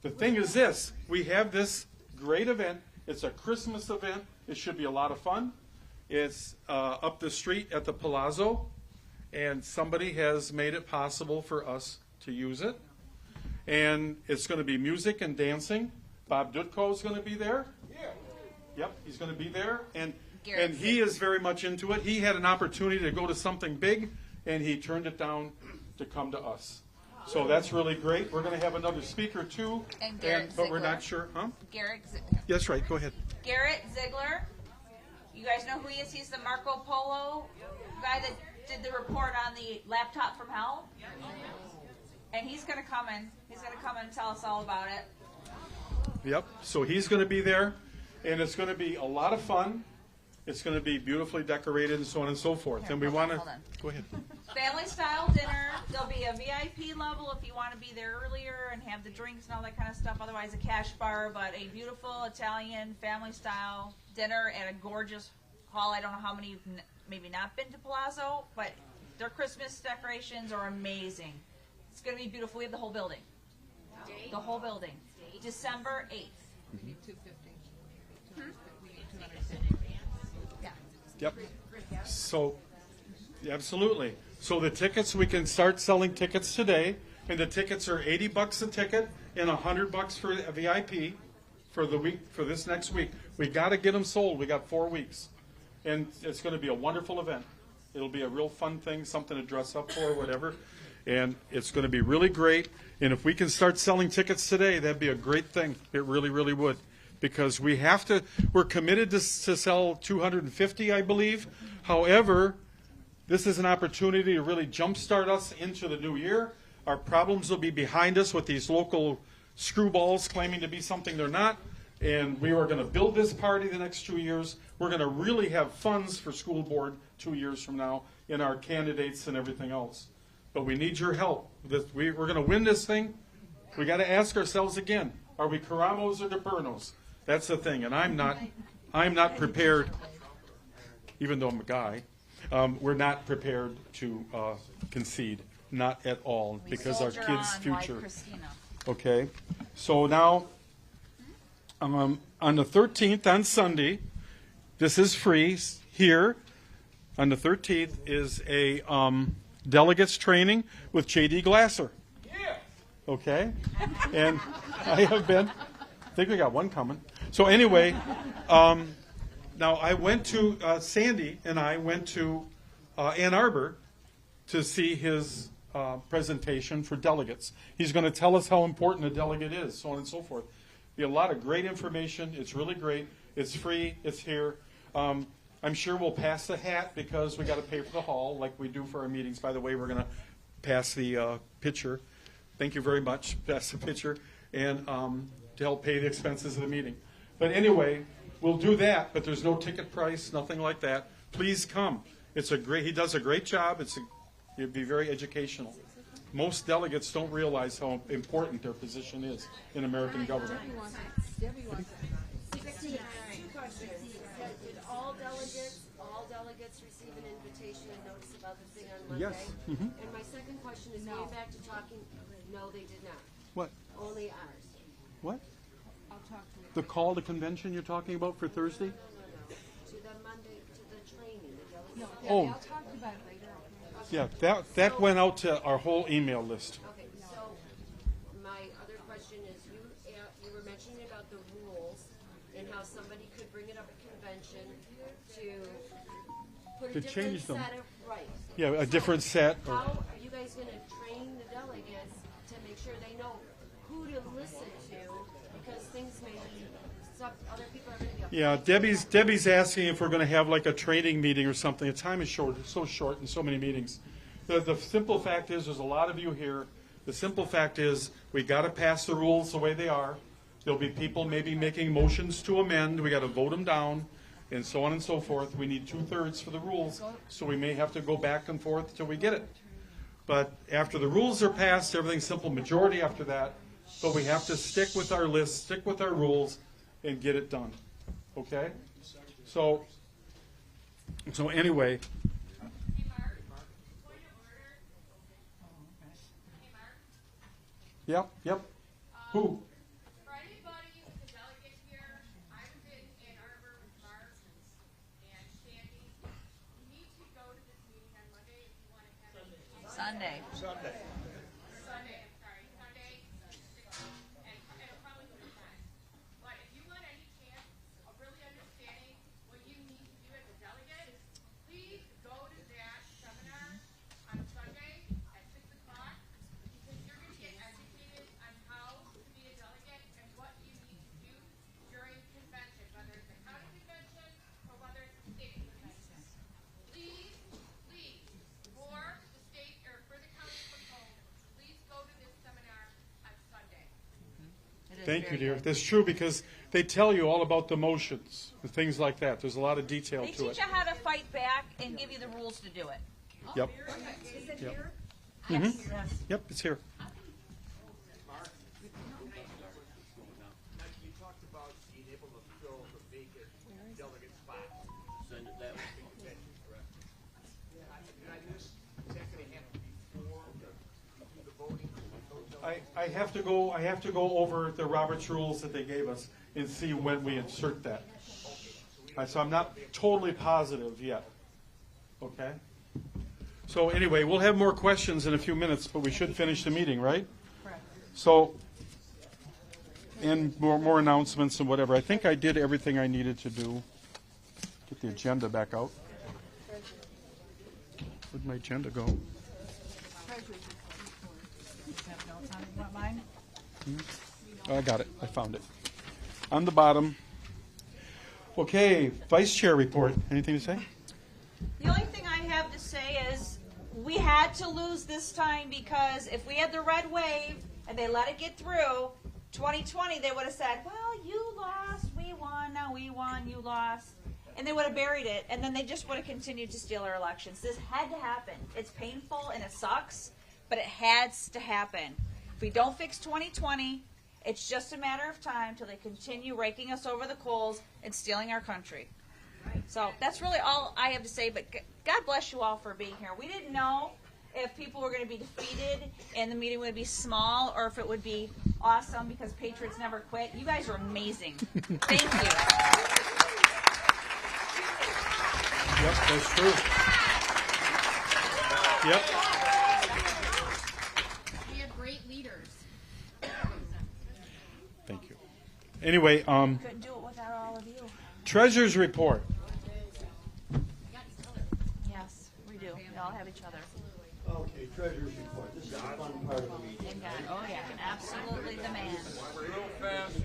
the thing is this. We have this great event. It's a Christmas event. It should be a lot of fun. It's up the street at the Palazzo. And somebody has made it possible for us to use it. And it's going to be music and dancing. Bob Dutko is going to be there. Yeah. Yep, he's going to be there. And Garrett he is very much into it. He had an opportunity to go to something big, and he turned it down to come to us. So that's really great. We're going to have another speaker, too. And Garrett but we're Ziegler. not sure. Huh? Garrett Right. Go ahead. Garrett Ziegler. You guys know who he is? He's the Marco Polo guy that did the report on the laptop from hell. And he's going to come in. He's going to come in and tell us all about it. Yep. So he's going to be there, and it's going to be a lot of fun. It's going to be beautifully decorated and so on and so forth. Here, and we hold want on, to hold on. go ahead. Family style dinner. There'll be a VIP level if you want to be there earlier and have the drinks and all that kind of stuff. Otherwise, a cash bar, but a beautiful Italian family style dinner at a gorgeous hall. I don't know how many you've maybe not been to Palazzo, but their Christmas decorations are amazing. It's going to be beautiful. We have the whole building. The whole building. December 8th. We need 250. We need 250. Yeah. Yep. So, absolutely. So the tickets, we can start selling tickets today, and the tickets are $80 a ticket and $100 for a VIP for the week, for this next week. We got to get them sold. We got 4 weeks, and it's going to be a wonderful event. It'll be a real fun thing, something to dress up for, whatever, and it's going to be really great. And if we can start selling tickets today, that'd be a great thing. It really, really would. Because we have to, we're committed to sell 250, I believe. However, this is an opportunity to really jumpstart us into the new year. Our problems will be behind us with these local screwballs claiming to be something they're not. And we are going to build this party the next 2 years. We're going to really have funds for school board 2 years from now in our candidates and everything else. But we need your help. We're going to win this thing. We got to ask ourselves again, are we Karamos or DeBurnos? That's the thing, and I'm not prepared, even though I'm a guy, we're not prepared to concede, not at all, because our kids' future. Okay, so now, on the 13th, on Sunday, this is free here. On the 13th is a delegates training with J.D. Glasser. Yeah. Okay, and I think we got one coming. So anyway, now I went to, Sandy and I went to Ann Arbor to see his presentation for delegates. He's going to tell us how important a delegate is, so on and so forth. Be a lot of great information. It's really great. It's free. It's here. I'm sure we'll pass the hat because we got to pay for the hall like we do for our meetings. By the way, we're going to pass the pitcher. Thank you very much. Pass the pitcher and to help pay the expenses of the meeting. But anyway, we'll do that, but there's no ticket price, nothing like that. Please come. He does a great job. It'd be very educational. Most delegates don't realize how important their position is in American government. Debbie wants it. 16. Two questions. Did all delegates receive an invitation and notice about the thing on Monday? Yes. Mm-hmm. And my second question is going back to talking. No, they did not. What? Only ours. What? I'll talk to you. The call to convention you're talking about for Thursday? No. To the Monday, to the training. The No, delegates. Oh. I'll talk to you about it later. Okay. Yeah, that went out to our whole email list. Okay, so and how somebody could bring it up at convention to put To a different change them. set of, right. Yeah, a So, different set. Or, how are you guys gonna train the delegates to make sure they know who to listen to, because things may be, some, other people are gonna be. yeah, Debbie's asking if we're going to have like a training meeting or something. The time is short. It's so short in so many meetings. The simple fact is, there's a lot of you here. The simple fact is, we got to pass the rules the way they are. There'll be people maybe making motions to amend. We got to vote them down, and so on and so forth. We need 2/3 for the rules, so we may have to go back and forth till we get it. But after the rules are passed, everything's simple majority after that. But we have to stick with our list, stick with our rules, and get it done. Okay? So anyway. Hey, Mark, point of order. Hey, Mark. Yep. Who? For anybody who's a delegate here, I was in Ann Arbor with Mark and Sandy. You need to go to this meeting on Monday if you want to have it. Sunday. Sunday. Sunday, I'm sorry, Sunday, and it'll probably go to 10. But if you want any chance of really understanding what you need to do as a delegate, please go to that seminar on Sunday at 6 o'clock, because you're going to get educated on how to be a delegate and what you need to do during convention, whether it's a county convention or whether it's a state convention. Please, for the state or for the county proposal, please go to this seminar on Sunday. It is Thank you, very dear. good. That's true, because they tell you all about the motions and things like that. There's a lot of detail They to teach it. you how to fight back and give you the rules to do it. Yep. Is it Yep. here? Yes. Yep, it's here. Mark, you talked about being able to fill the vacant delegate spot. Send it that way. Correct. Did I miss, is that gonna happen before we do the voting? I have to go over the Roberts rules that they gave us and see when we insert that. So I'm not totally positive yet. Okay? So anyway, we'll have more questions in a few minutes, but we should finish the meeting, right? Correct. So, and more announcements and whatever. I think I did everything I needed to do. Get the agenda back out. Where'd my agenda go? Have notes on it, you want mine? Oh, I got it. I found it. On the bottom. Okay, Vice Chair report. Anything to say? The only thing I have to say is we had to lose this time, because if we had the red wave and they let it get through 2020, they would have said, well, you lost, we won, now we won, you lost. And they would have buried it, and then they just would have continued to steal our elections. This had to happen. It's painful and it sucks, but it has to happen. If we don't fix 2020, it's just a matter of time till they continue raking us over the coals and stealing our country. So that's really all I have to say, but God bless you all for being here. We didn't know if people were going to be defeated and the meeting would be small, or if it would be awesome because Patriots never quit. You guys are amazing. Thank you. Yep, that's true. Yep. We have great leaders. Thank you. Anyway, Couldn't do it without all of you. Treasurer's report. Yes, we do. We all have each other. Okay, treasurer's report. This is the fun part of the meeting. And God, oh yeah, absolutely the man. Real fast.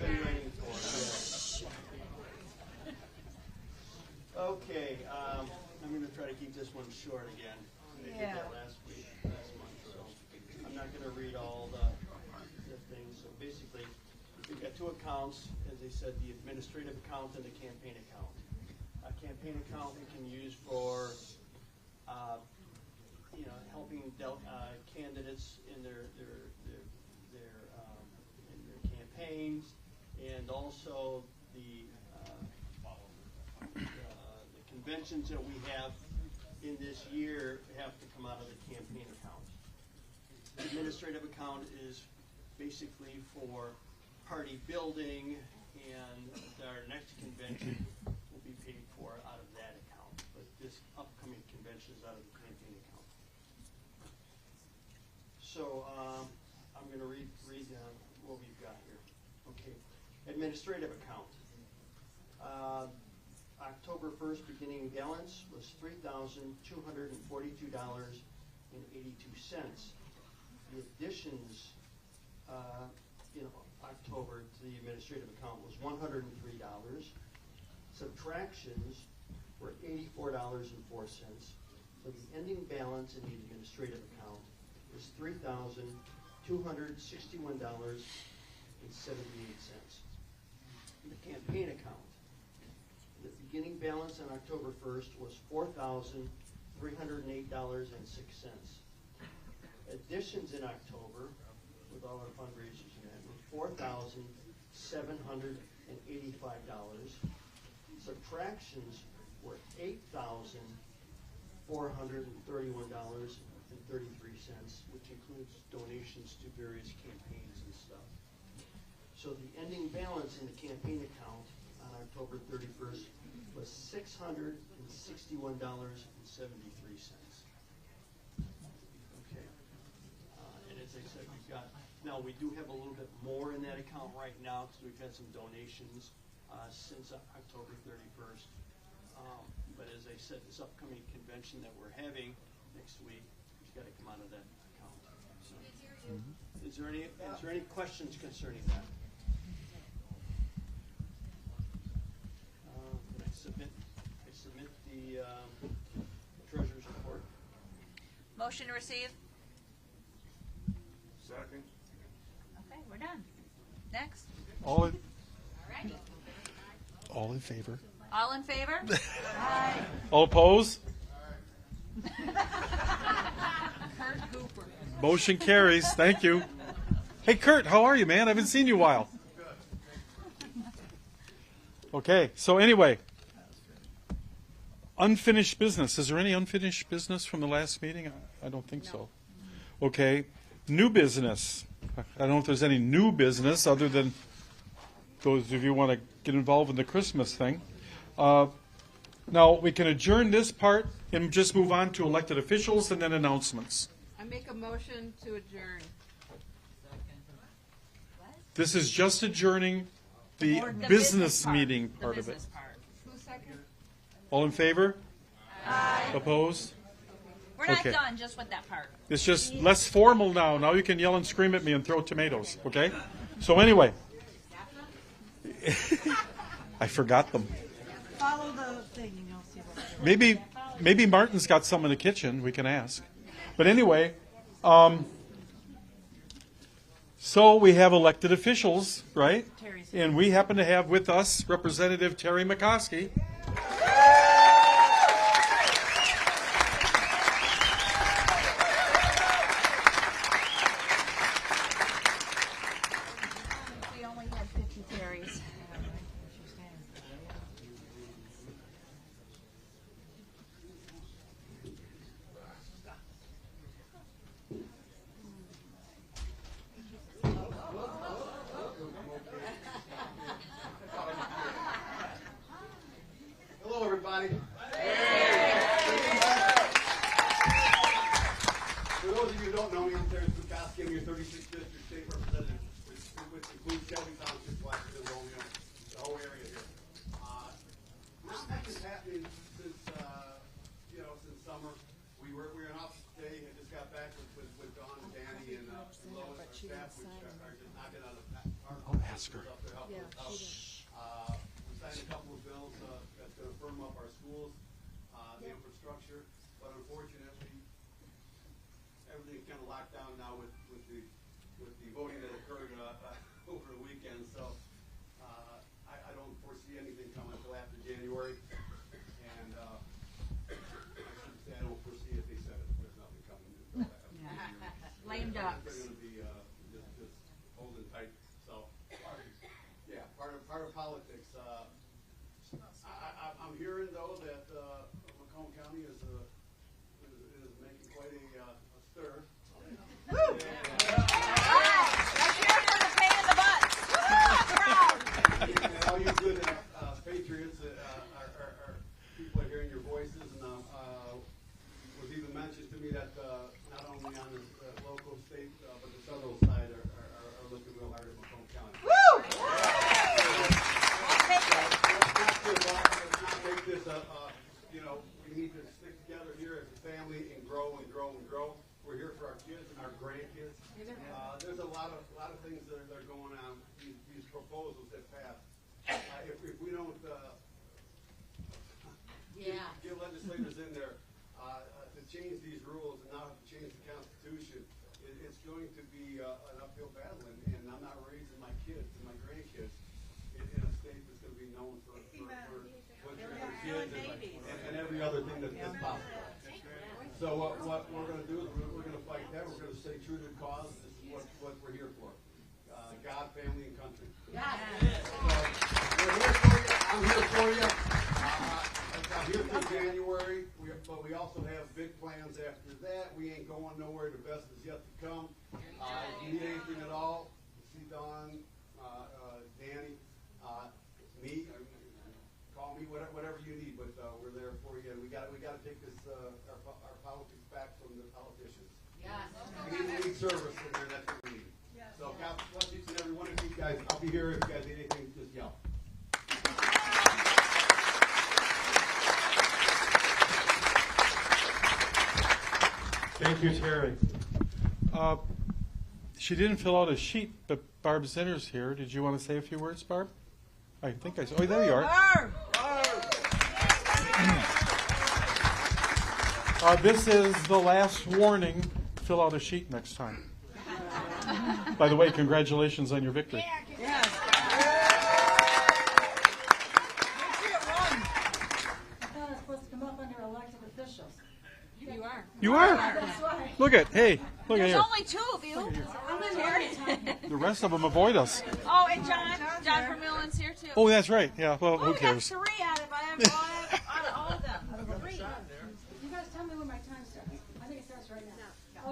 Okay, I'm going to try to keep this one short again. I did that last month, so I'm not going to read all the things. So basically, we've got two accounts, as they said, the administrative account and the campaign account. A campaign account we can use for helping candidates in their campaigns, and also the conventions that we have in this year have to come out of the campaign account. The administrative account is basically for party building, and our next convention will be paid for out of that account. But this upcoming convention is out of the campaign account. So I'm going to read what we've got here. Okay, administrative account. balance was $3,242.82. The additions in October to the administrative account was $103. Subtractions were $84.04. So the ending balance in the administrative account is $3,261.78. The campaign account, the beginning balance on October 1st was $4,308.06. Additions in October, with all our fundraisers in that, were $4,785. Subtractions were $8,431.33, which includes donations to various campaigns and stuff. So the ending balance in the campaign account on October 31st was $661.73. Okay. And as I said, we've got, now we do have a little bit more in that account right now because we've had some donations since October 31st. But as I said, this upcoming convention that we're having next week, it's got to come out of that account. So, is there any questions concerning that? Can I submit the treasurer's report? Motion to receive. Second. Okay, we're done. Next. All in favor? All in favor? All opposed? Motion carries. Thank you. Hey, Kurt, how are you, man? I haven't seen you in a while. Okay, so anyway, unfinished business. Is there any unfinished business from the last meeting? I don't think so. Okay, new business. I don't know if there's any new business other than those of you who want to get involved in the Christmas thing. Now, we can adjourn this part and just move on to elected officials and then announcements. I make a motion to adjourn. This is just adjourning the business meeting part of it. Who's second? All in favor? Aye. Opposed? We're not Okay. done just with that part. It's just less formal now. Now you can yell and scream at me and throw tomatoes, okay? So anyway. I forgot them. Follow the thing and you'll see what. Maybe Martin's got some in the kitchen. We can ask. But anyway, so we have elected officials, right? And we happen to have with us Representative Terry McCoskey. We only had 50 carries. Hello, everybody. For those of you who don't know me, I'm Terry Bukowski. I'm your 36th District State Representative, which includes Shelby Township, Washington, Romeo, the whole area here. Not much has happened since, since summer. We were in office today and just got back with Dawn and Danny and Lois, our staff, which are just knocking on our Ask her. up there helping us out. We signed a couple of bills that's going to firm up our schools, the infrastructure, but unfortunately, everything's kind of locked down now with the voting that occurred over the weekend. So I don't foresee anything coming until after January, and I should say I don't foresee it. They said it. There's nothing coming until after January. Lame ducks. They're going to be just holding tight. So yeah, part of politics. I'm hearing though that Macomb County is making quite a stir. Let's hear it for the pain in the butt. And all you good patriots are people are hearing your voices, and was even mentioned to me that not only on the local, state, but the federal side are looking real hard at Macomb County. Let's not make this a you know, we need to stick together here as a family and grow and grow and grow. We're here for our kids and our grandkids. There's a lot of things that are going on. These proposals that pass. If we don't get legislators in there to change these rules and not have to change the Constitution, it's going to be an uphill battle. And I'm not raising my kids and my grandkids in a state that's going to be known for kids and every other thing that's possible. So what we're going to do is we're going to fight that. We're going to stay true to the cause. This is what we're here for. God, family, and country. We're here for you. I'm here for you. I'm here for January, but we also have big plans after that. We ain't going nowhere. The best is yet to come. If you need anything at all, see Don, Danny, me. Call me, whatever you need. But we're there for you. And we got to take this our politics back from the politicians. We need service in there. That's what we need. So God bless each and every one of you guys. I'll be here if you guys need anything. Just yell. Thank you, Terry. She didn't fill out a sheet, but Barb Zinner's here. Did you want to say a few words, Barb? I think I saw. Oh, there you are. This is the last warning. Fill out a sheet next time. By the way, congratulations on your victory. I thought I was supposed to come up under elected officials. You are. You are. That's why. Look at, hey, look at There's here. only 2 of you. I'm in there. The rest of them avoid us. Oh, and John Vermeulen's here too. Oh, that's right. Yeah, well, who we got cares? 3 out of all of them. 3. You guys tell me when my time starts. I think it starts right now.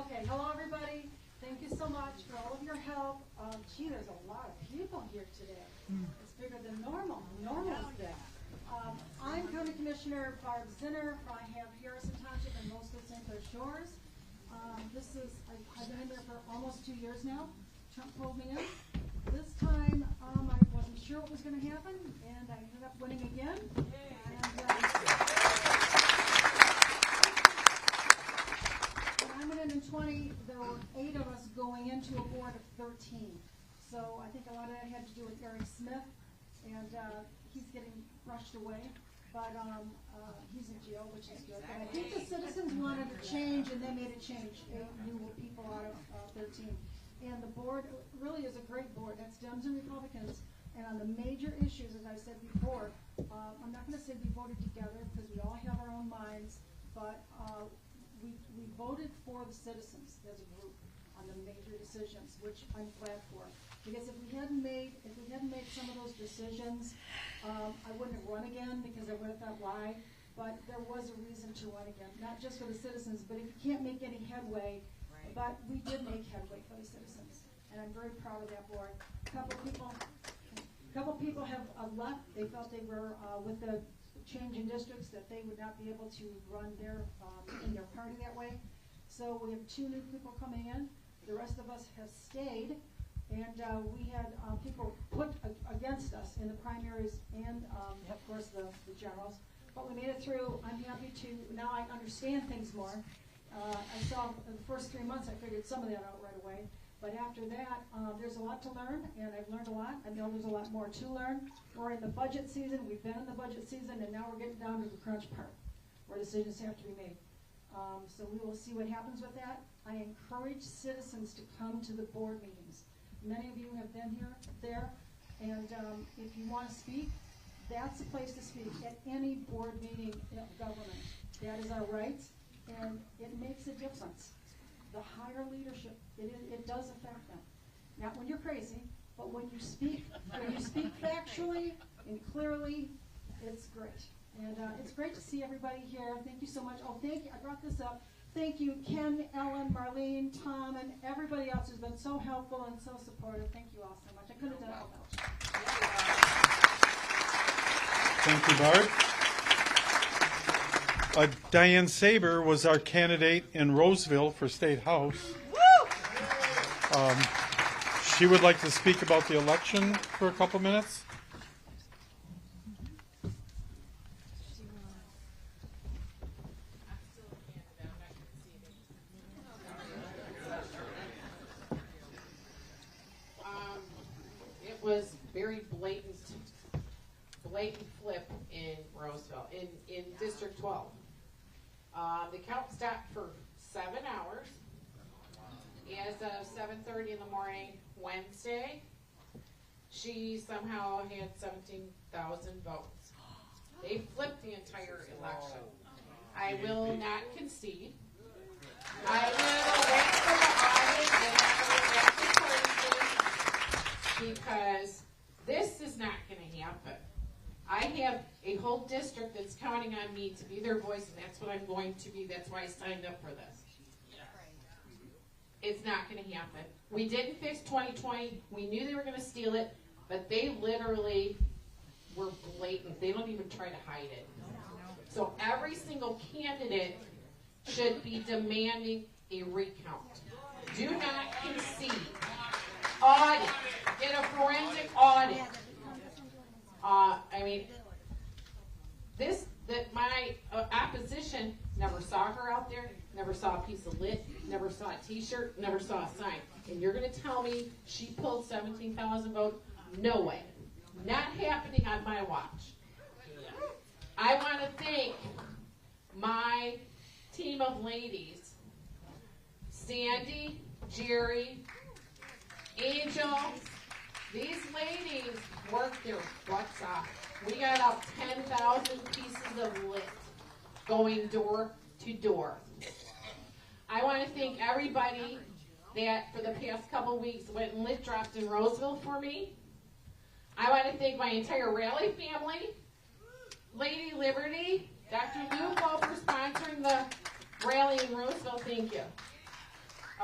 Okay, hello everybody. Thank you so much for all of your help. Gee, there's a lot of people here today. It's bigger than normal. Normal is big. I'm County Commissioner Barb Zinner. I have Harrison Township and most of St. Clair Shores. I've been in there for almost 2 years now. Trump pulled me in. This time, I wasn't sure what was going to happen, and I ended up winning again. When I went in 20, there were 8 of us going into a board of 13. So I think a lot of that had to do with Eric Smith, and he's getting rushed away. But he's in jail, which is good. But I think the citizens wanted a change, and they made a change. 8 new people out of 13. And the board really is a great board. That's Dems and Republicans. And on the major issues, as I said before, I'm not going to say we voted together because we all have our own minds, but we voted for the citizens as a group on the major decisions, which I'm glad for. Because if we hadn't made some of those decisions, I wouldn't have run again because I would have thought why. But there was a reason to run again, not just for the citizens, but if you can't make any headway. But we did make headway for the citizens, and I'm very proud of that board. A couple people have left. They felt they were with the change in districts that they would not be able to run in their party that way. So we have 2 new people coming in. The rest of us have stayed, and we had people put against us in the primaries and, of course, the generals. But we made it through. I'm happy to now. I understand things more. I saw in the first 3 months, I figured some of that out right away. But after that, there's a lot to learn, and I've learned a lot. I know there's a lot more to learn. We're in the budget season. We've been in the budget season, and now we're getting down to the crunch part, where decisions have to be made. So we will see what happens with that. I encourage citizens to come to the board meetings. Many of you have been there, and if you want to speak, that's the place to speak at any board meeting of government. That is our right. And it makes a difference. The higher leadership, it does affect them. Not when you're crazy, but when you speak factually and clearly, it's great. And it's great to see everybody here. Thank you so much. Oh, thank you. I brought this up. Thank you, Ken, Ellen, Marlene, Tom, and everybody else who's been so helpful and so supportive. Thank you all so much. I couldn't have done it without you. Thank you, Barb. Diane Saber was our candidate in Roseville for State House. She would like to speak about the election for a couple minutes. flip in Roseville, in District 12. The count stopped for 7 hours. As of 7:30 in the morning, Wednesday, she somehow had 17,000 votes. They flipped the entire election. I will not concede. I will wait for the audit and because this is not going to happen. I have a whole district that's counting on me to be their voice, and that's what I'm going to be. That's why I signed up for this. It's not going to happen. We didn't fix 2020. We knew they were going to steal it, but they literally were blatant. They don't even try to hide it. So every single candidate should be demanding a recount. Do not concede. Audit. Get a forensic audit. My opposition never saw her out there, never saw a piece of lit, never saw a t-shirt, never saw a sign. And you're going to tell me she pulled 17,000 votes? No way. Not happening on my watch. I want to thank my team of ladies, Sandy, Jerry, Angel. These ladies worked their butts off. We got up 10,000 pieces of lit going door to door. I want to thank everybody that for the past couple weeks went and lit dropped in Roseville for me. I want to thank my entire rally family, Lady Liberty, Dr. Lupo for sponsoring the rally in Roseville. Thank you.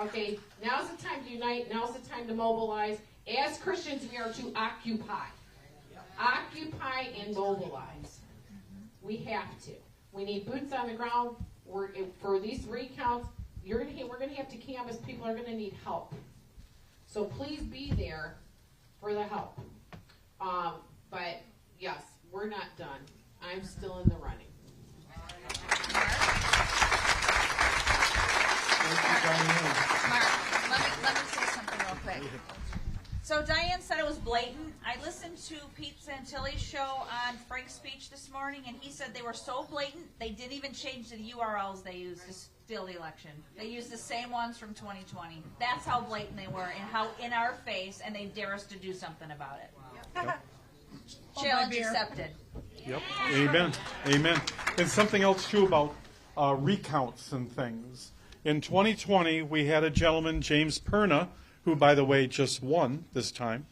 Okay, now's the time to unite. Now's the time to mobilize. As Christians, we are to occupy. Occupy and mobilize. We have to. We need boots on the ground. For these recounts, we're going to have to canvass. People are going to need help. So please be there for the help. But yes, we're not done. I'm still in the running. Mark, let me say something real quick. So Diane said it was blatant. I listened to Pete Santilli's show on Frank's speech this morning, and he said they were so blatant, they didn't even change the URLs they used to steal the election. They used the same ones from 2020. That's how blatant they were and how in our face, and they dare us to do something about it. Yep. Challenge accepted. Yep. Amen. Amen. And something else, too, about recounts and things. In 2020, we had a gentleman, James Perna, who, by the way, just won this time.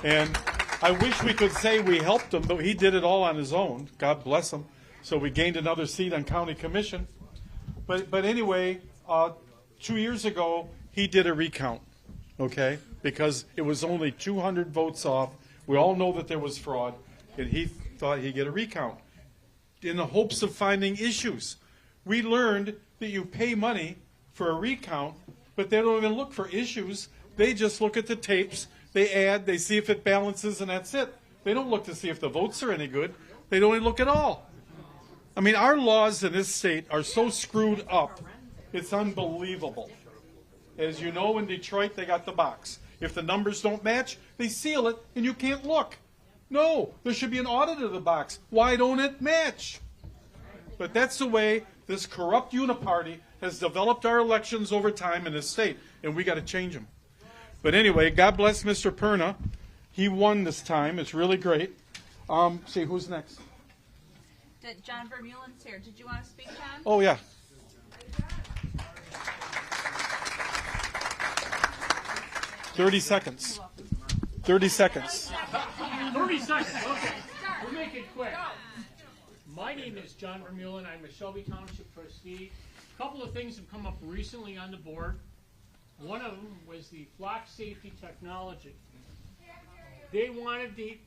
And I wish we could say we helped him, but he did it all on his own. God bless him. So we gained another seat on county commission. But anyway, 2 years ago, he did a recount, okay? Because it was only 200 votes off. We all know that there was fraud, and he thought he'd get a recount in the hopes of finding issues. We learned that you pay money for a recount, but they don't even look for issues. They just look at the tapes, they add, they see if it balances, and that's it. They don't look to see if the votes are any good. They don't even look at all. I mean, our laws in this state are so screwed up, it's unbelievable. As you know, in Detroit, they got the box. If the numbers don't match, they seal it, and you can't look. No, there should be an audit of the box. Why don't it match? But that's the way this corrupt uniparty has developed our elections over time in this state, and we got to change them. But anyway, God bless Mr. Perna. He won this time. It's really great. See, who's next? John Vermeulen's here. Did you want to speak, John? Oh, yeah. "30 seconds. 30 seconds. 30 seconds, okay. We'll make it quick. My name is John Vermeulen. I'm a Shelby Township trustee. A couple of things have come up recently on the board. One of them was the flock safety technology. They wanted the...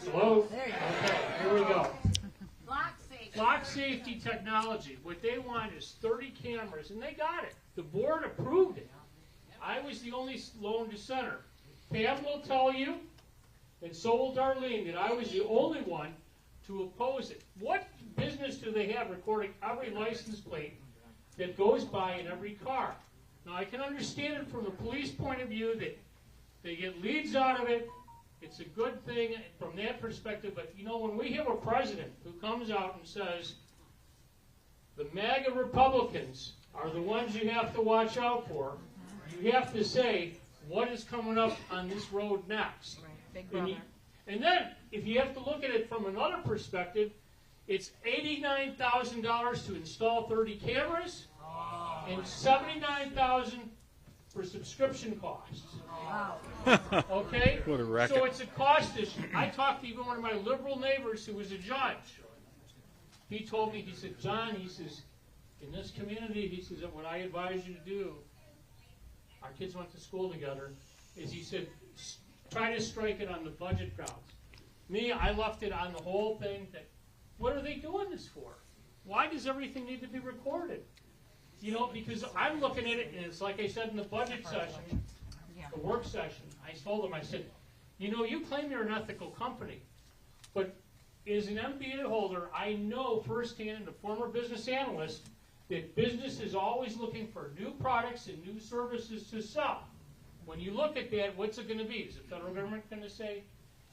Hello? Okay, here we go. Flock safety technology. What they want is 30 cameras, and they got it. The board approved it. I was the only lone dissenter. Pam will tell you, and so will Darlene, that I was the only one to oppose it. What business do they have recording every license plate that goes by in every car? Now, I can understand it from the police point of view that they get leads out of it, It's a good thing from that perspective, but you know, when we have a president who comes out and says, the MAGA Republicans are the ones you have to watch out for, you have to say, what is coming up on this road next? Big brother. And then, if you have to look at it from another perspective, it's $89,000 to install 30 cameras and $79,000 for subscription costs. Wow. Okay? What a racket. So it's a cost issue. I talked to even one of my liberal neighbors who was a judge. He told me, he said, John, he says, in this community, he says, what I advise you to do, our kids went to school together, is he said, try to strike it on the budget grounds. Me, I left it on the whole thing that, what are they doing this for? Why does everything need to be recorded? You know, because I'm looking at it, and it's like I said in the budget session, the work session, I told them, I said, you know, you claim you're an ethical company, but as an MBA holder, I know firsthand, and a former business analyst, that business is always looking for new products and new services to sell. When you look at that, what's it going to be? Is the federal government going to say,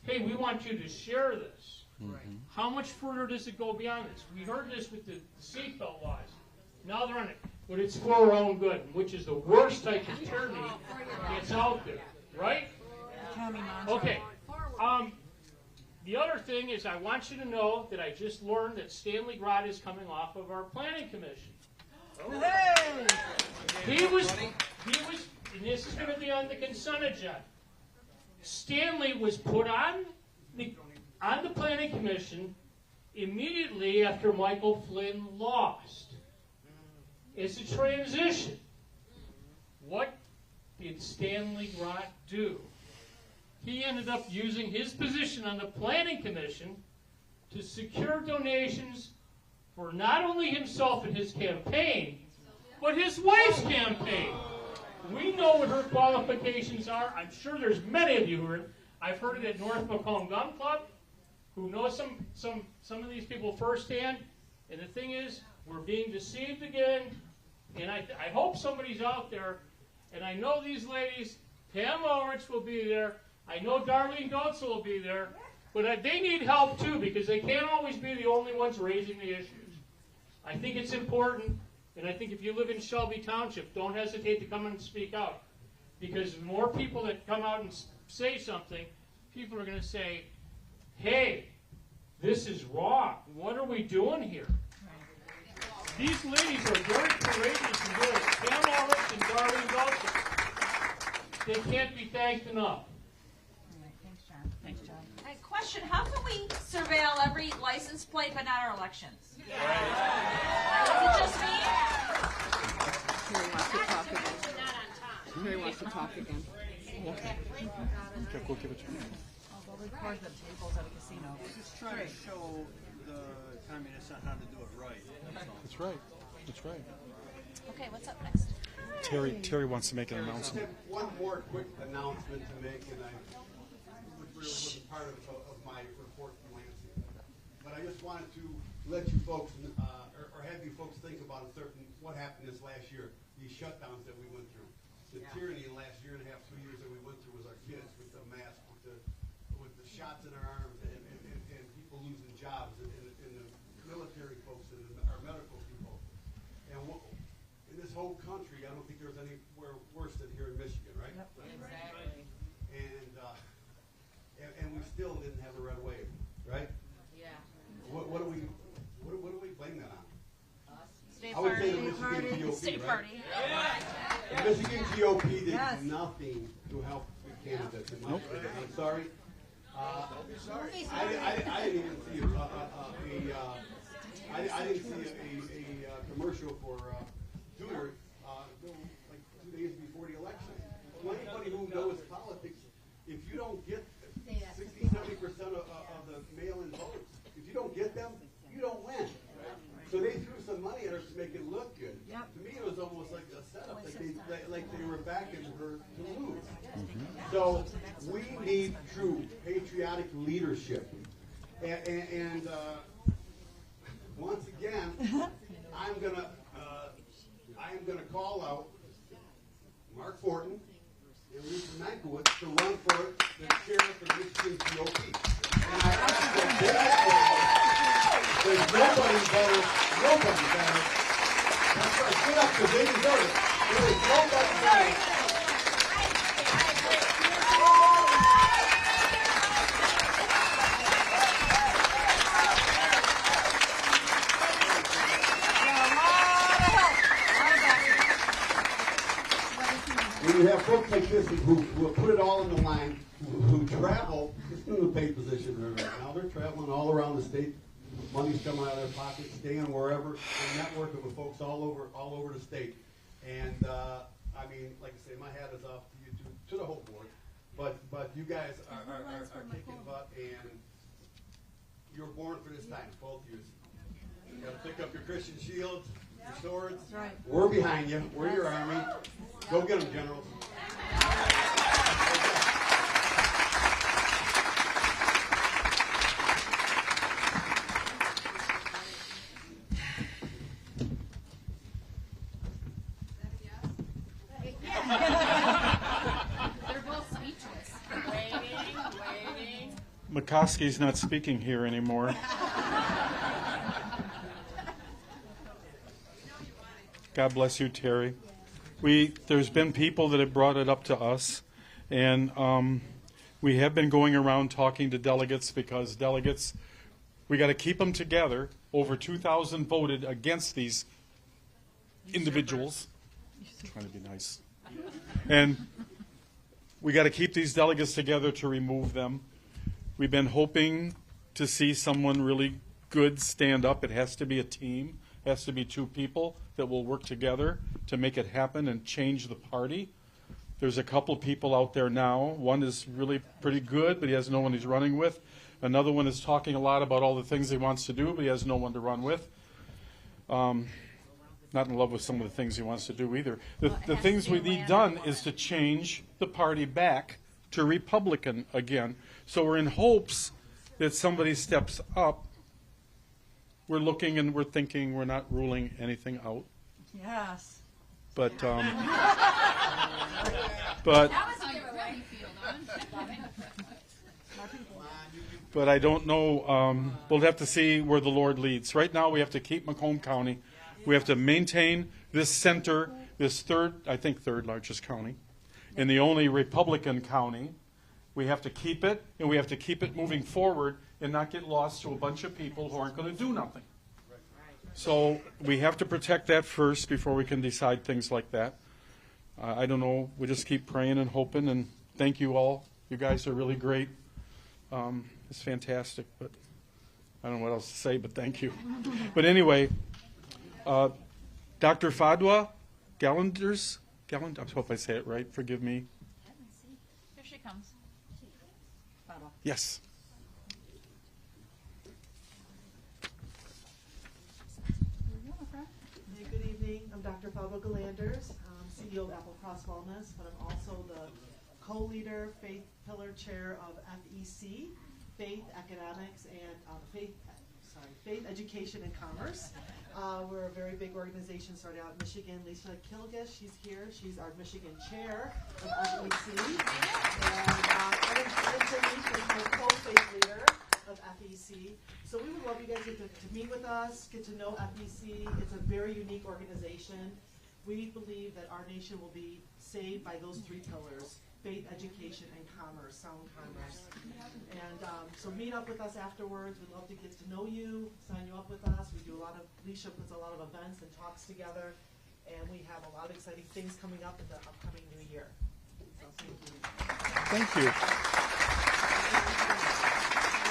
hey, we want you to share this? Mm-hmm. How much further does it go beyond this? We heard this with the seatbelt laws. Now they're on it. But it's for our own good, which is the worst type of tyranny that's out there. Right? Okay. The other thing is I want you to know that I just learned that Stanley Grott is coming off of our planning commission. Hey! He was, and this is going to be on the consent agenda. Stanley was put on the planning commission immediately after Michael Flynn lost. It's a transition. What did Stanley Grott do? He ended up using his position on the planning commission to secure donations for not only himself and his campaign, but his wife's campaign. We know what her qualifications are. I'm sure there's many of you who are. I've heard it at North Macomb Gun Club, who know some of these people firsthand. And the thing is, we're being deceived again. And I hope somebody's out there. And I know these ladies, Pam Ulrich will be there. I know Darlene Dotzel will be there. But they need help too, because they can't always be the only ones raising the issues. I think it's important. And I think if you live in Shelby Township, don't hesitate to come and speak out. Because the more people that come out and say something, people are going to say, hey, this is wrong. What are we doing here? These ladies are very courageous and good. Pam Ulrich and Darlene Dotzel. They can't be thanked enough. Thanks, John. Thanks, John. Hey, question, how can we surveil every license plate but not our elections? Is it just me? Terry wants to talk again. Terry wants to talk again. Okay, we'll give it to you. They'll record the tables at a casino. Just trying to show the communists on how to do it right. That's right. That's right. Okay, what's up next? Terry wants to make an announcement. One more quick announcement to make, and wasn't part of my report from Lansing. But I just wanted to let you folks, or have you folks think about what happened this last year, these shutdowns that we went through. The tyranny in the last year and a half, 2 years that we went through was our kids with the masks, with the shots in our arms, and people losing jobs, and the military folks, and our medical people. And in this whole country, I don't think there's anywhere worse than here in Michigan, right? Yep. Exactly. And we still didn't have a red wave, right? Yeah. What do we blame that on? State I would say the party. Michigan GOP, State right? party. The Michigan GOP did Yes. nothing to help the candidates. In my opinion. I'm sorry. I didn't even see a commercial for Tudor like 2 days before the election. To anybody who knows politics, if you don't get 60-70% of the mail-in votes, if you don't get them, you don't win. So they threw some money at us to make it look good. Yep. To me, it was almost like a setup, like they were backing her to lose. So we need true patriotic leadership. And once again, I'm gonna call out Mark Fortin and Lisa Mankiewicz to run for the chair of the Michigan GOP. And I asked them, there's nobody better. That's right, get up because they deserve it. There is nobody better. When you have folks like this who put it all on the line, who travel, it's in the paid position right now. They're traveling all around the state. Money's coming out of their pockets, staying wherever, and networking with folks all over the state. And I mean, like I say, my hat is off to you to the whole board. But you guys are kicking butt, and you're born for this time, both of you. You got to pick up your Christian shields, your swords. Right. We're behind you. We're your army. Go get them, generals. They're both speechless. Waiting. McCoskey's not speaking here anymore. God bless you, Terry. There's been people that have brought it up to us, and we have been going around talking to delegates because delegates, we got to keep them together. Over 2,000 voted against these individuals. Trying to be nice. And we got to keep these delegates together to remove them. We've been hoping to see someone really good stand up. It has to be a team. It has to be two people that will work together to make it happen and change the party. There's a couple people out there now. One is really pretty good, but he has no one he's running with. Another one is talking a lot about all the things he wants to do, but he has no one to run with. Not in love with some of the things he wants to do either. The things we need done is to change the party back to Republican again. So we're in hopes that somebody steps up. We're looking and we're thinking, we're not ruling anything out. Yes. But That was a giveaway. But I don't know. We'll have to see where the Lord leads. Right now, we have to keep Macomb County. We have to maintain this center, this third largest county, and the only Republican county. We have to keep it, and we have to keep it moving forward and not get lost to a bunch of people who aren't going to do nothing. So we have to protect that first before we can decide things like that. I don't know. We just keep praying and hoping, and thank you all. You guys are really great. It's fantastic, but I don't know what else to say, but thank you. But anyway, Dr. Fadwa Gallanders, I hope I say it right, forgive me. Here she comes. Yes. Hey, good evening. I'm Dr. Fadwa Gallanders, CEO of Apple Cross Wellness, but I'm also the co-leader, Faith Pillar Chair of FEC, Faith Academics and Faith Education and Commerce. We're a very big organization started out in Michigan. Lisa Kilgus, she's here. She's our Michigan Chair of FEC. And Evan Finley is my co-faith leader of FEC. So we would love you guys to meet with us, get to know FEC. It's a very unique organization. We believe that our nation will be saved by those three pillars: faith, education, and commerce, sound commerce. And so meet up with us afterwards. We'd love to get to know you, sign you up with us. We do Alicia puts a lot of events and talks together, and we have a lot of exciting things coming up in the upcoming new year. So thank you. Thank you.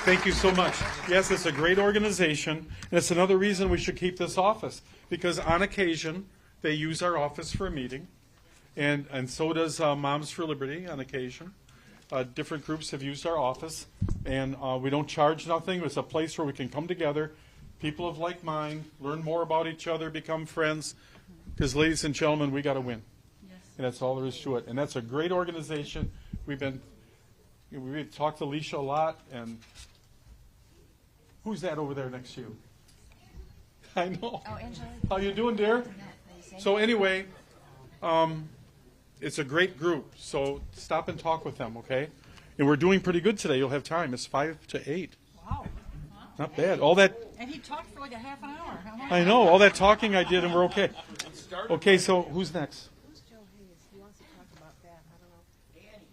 Thank you so much. Yes, it's a great organization, and it's another reason we should keep this office, because on occasion they use our office for a meeting. And so does Moms for Liberty on occasion. Different groups have used our office, and we don't charge nothing. It's a place where we can come together, people of like mind, learn more about each other, become friends. Because, ladies and gentlemen, we got to win, and that's all there is to it. And that's a great organization. We've talked to Alicia a lot, and who's that over there next to you? I know. Oh, Angela. How you doing, dear? So anyway. It's a great group, so stop and talk with them, okay? And we're doing pretty good today. You'll have time. It's 5 to 8. Wow. Not bad. All that, And he talked for like a half an hour. I know, all that talking I did, and we're okay. Okay, so who's next? Who's Joe Hayes? He wants to talk about that. I don't know.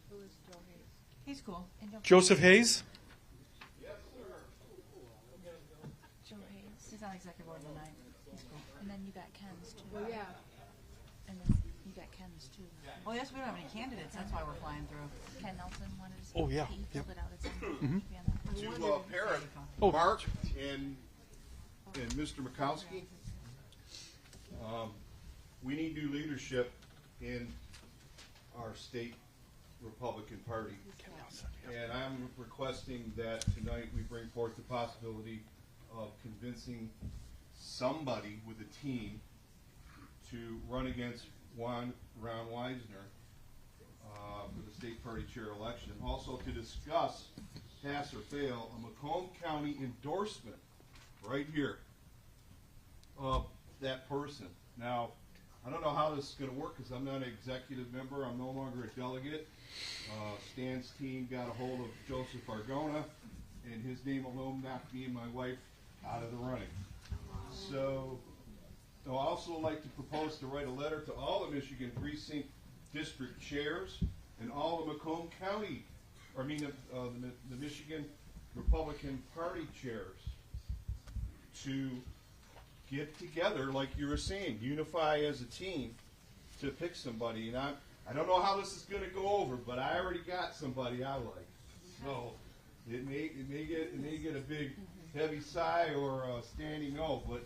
Who is Joe Hayes? He's cool. Joseph Hayes? Joe Hayes. He's on executive board tonight. He's cool. And then you got Ken's too. Oh, yeah. And then you got Ken's too. Oh, yes, we don't have any candidates. That's why we're flying through. Ken Nelson wanted to. Oh, yeah. He filled it out. It's Mhm. To parent, Oh. Mark and Mr. Mikowski, we need new leadership in our state Republican Party. And I'm requesting that tonight we bring forth the possibility of convincing somebody with a team to run against Ron Weisner for the state party chair election. Also to discuss, pass or fail, a Macomb County endorsement right here of that person. Now, I don't know how this is going to work because I'm not an executive member. I'm no longer a delegate. Stan's team got a hold of Joseph Argona, and his name alone knocked me and my wife out of the running. So, I'd also like to propose to write a letter to all the Michigan precinct district chairs and all the Macomb County, the Michigan Republican Party chairs to get together, like you were saying, unify as a team to pick somebody. And I don't know how this is going to go over, but I already got somebody I like. So it may get a big heavy sigh or a standing no, but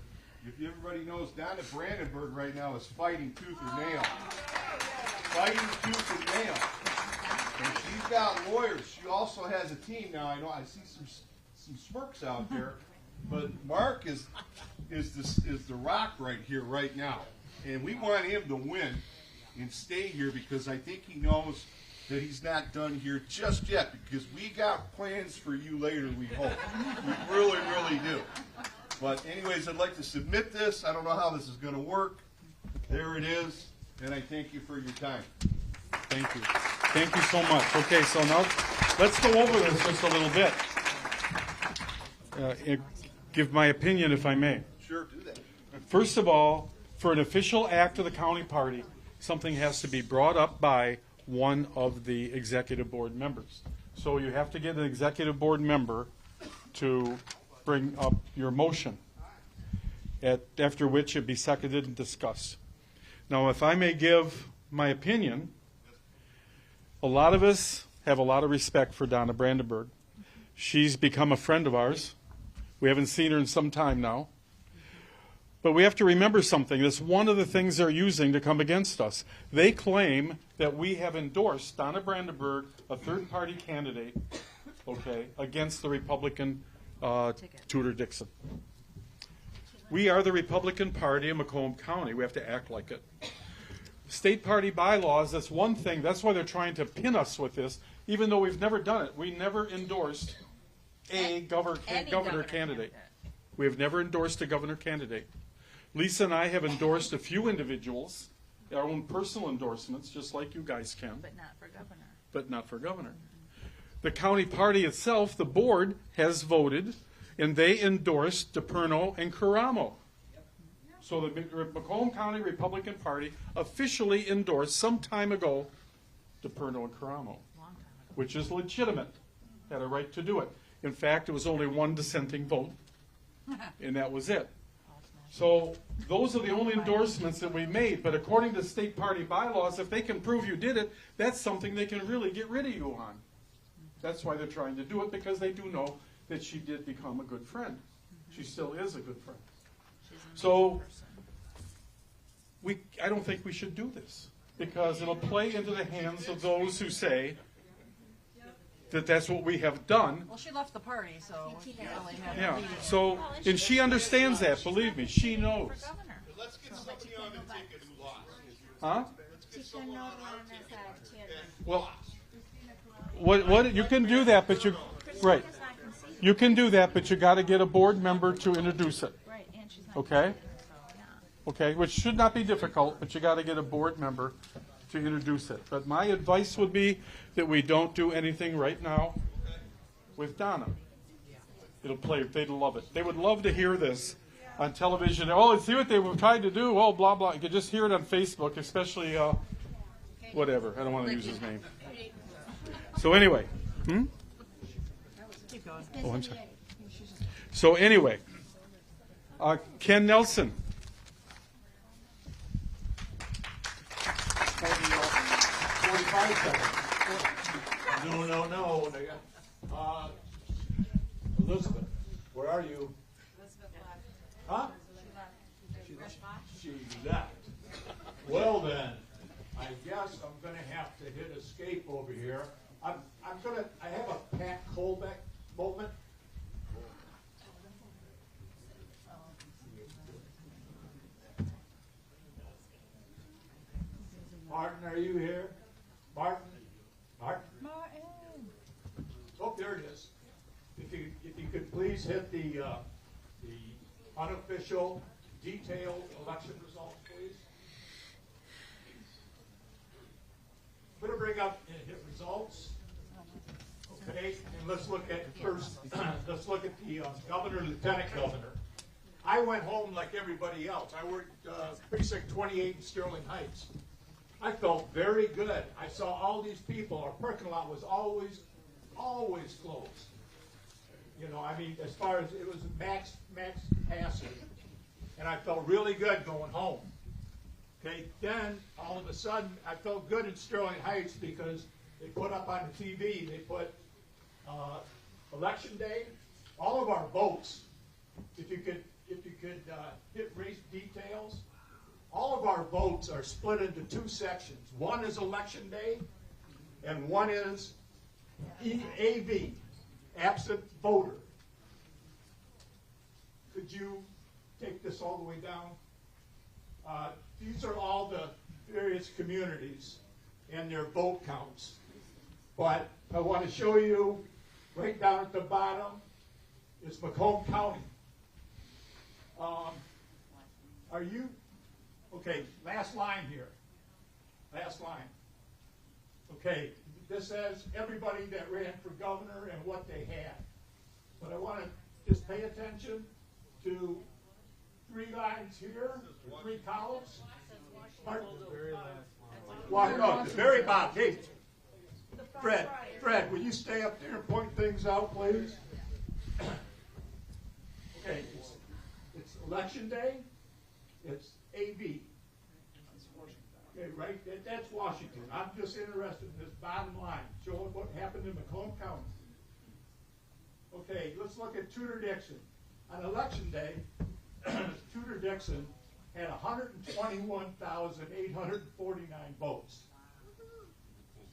if everybody knows, Donna Brandenburg right now is fighting tooth and nail. Fighting tooth and nail. And she's got lawyers. She also has a team now. I know I see some smirks out there, but Mark is the rock right here, right now, and we want him to win and stay here because I think he knows that he's not done here just yet. Because we got plans for you later. We hope. We really, really do. But anyways, I'd like to submit this. I don't know how this is going to work. There it is, and I thank you for your time. Thank you. Thank you so much. Okay, so now let's go over this just a little bit. Give my opinion, if I may. Sure, do that. First of all, for an official act of the county party, something has to be brought up by one of the executive board members. So you have to get an executive board member to bring up your motion, after which it be seconded and discussed. Now, if I may give my opinion, a lot of us have a lot of respect for Donna Brandenburg. She's become a friend of ours. We haven't seen her in some time now. But we have to remember something. That's one of the things they're using to come against us. They claim that we have endorsed Donna Brandenburg, a third-party candidate, okay, against the Republican Tudor Dixon. We are the Republican Party of Macomb County. We have to act like it. State party bylaws, that's one thing. That's why they're trying to pin us with this, even though we've never done it. We never endorsed a governor candidate. We have never endorsed a governor candidate. Lisa and I have endorsed a few individuals, our own personal endorsements, just like you guys can. But not for governor. But not for governor. The county party itself, the board, has voted, and they endorsed DePerno and Caramo. So the Macomb County Republican Party officially endorsed some time ago DePerno and Caramo, which is legitimate. Had a right to do it. In fact, it was only one dissenting vote, and that was it. So those are the only endorsements that we made. But according to state party bylaws, if they can prove you did it, that's something they can really get rid of you on. That's why they're trying to do it, because they do know that she did become a good friend. She still is a good friend. So I don't think we should do this, because it'll play into the hands of those who say that that's what we have done. Well, she left the party, so we can't really have Yeah, a meeting. so, and she understands that, believe me, she knows. Let's get somebody on the ticket who lost. Huh? Teach them no to run on that side, Chandler. Well, what, you can do that, but you, right. You can do that, but you gotta get a board member to introduce it. Right, and she's not. Okay? So, yeah. Okay, which should not be difficult, but you gotta get a board member to introduce it. But my advice would be that we don't do anything right now with Donna. It'll play. They'd love it. They would love to hear this on television. Oh, see what they were trying to do. Oh, blah blah. You could just hear it on Facebook, especially whatever. I don't want to use his name. So anyway, Oh, I'm sorry. So anyway, Ken Nelson. 45 seconds. No. Elizabeth, where are you? Huh? She left. Well then, I guess I'm gonna have to hit escape over here. I have a Pat Colbeck moment. Martin, are you here? Martin? Oh, there it is. If you could please hit the unofficial detailed election results, please. I'm going to bring up and hit results. Okay, and let's look at first. Let's look at the governor, lieutenant governor. I went home like everybody else. I worked precinct 28 in Sterling Heights. I felt very good. I saw all these people. Our parking lot was always closed. You know, I mean, as far as it was max capacity, and I felt really good going home. Okay, then all of a sudden I felt good in Sterling Heights because they put up on the TV. They put election day. All of our votes. If you could hit race details. All of our votes are split into two sections. One is election day, and one is AV, absent voter. Could you take this all the way down? These are all the various communities and their vote counts. But I want to show you right down at the bottom is Macomb County. Are you? Okay, last line here. Last line. Okay, this says everybody that ran for governor and what they had. But I want to just pay attention to 3 lines here, 3 columns. Pardon? No, the very bottom. Hey, Fred, will you stay up there and point things out, please? Okay, it's election day. It's AV. Okay, right? That's Washington. I'm just interested in this bottom line, showing what happened in Macomb County. Okay, let's look at Tudor-Dixon. On election day, Tudor-Dixon had 121,849 votes.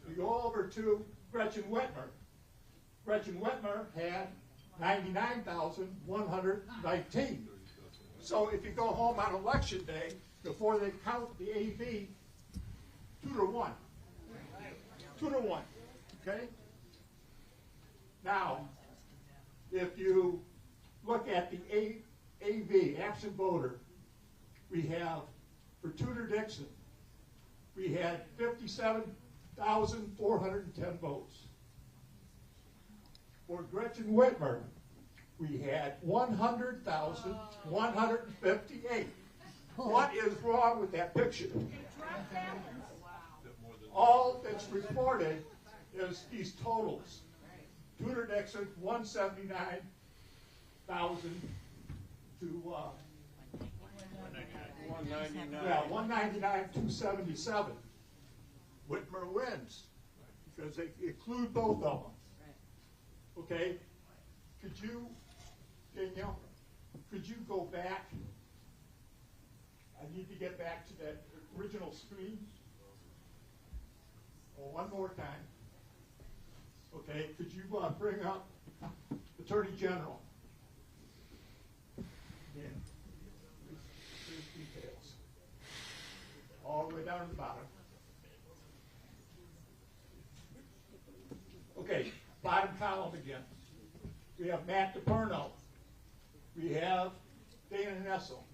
We go over to Gretchen Whitmer. Gretchen Whitmer had 99,119. So if you go home on election day, before they count the AV, Tudor won. Tudor won. Okay? Now, if you look at the AV, absent voter, we have, for Tudor-Dixon, we had 57,410 votes. For Gretchen Whitmer, we had 100,158. What is wrong with that picture? All that's reported is these totals. Tudor-Dixon, 179,000 to 199,277. Whitmer wins because they include both of them. Okay, could you, Danielle, could you go back? I need to get back to that original screen. Oh, one more time. Okay, could you bring up Attorney General? Yeah. Here's details. All the way down to the bottom. Okay, bottom column again. We have Matt DePerno. We have Dana Nessel.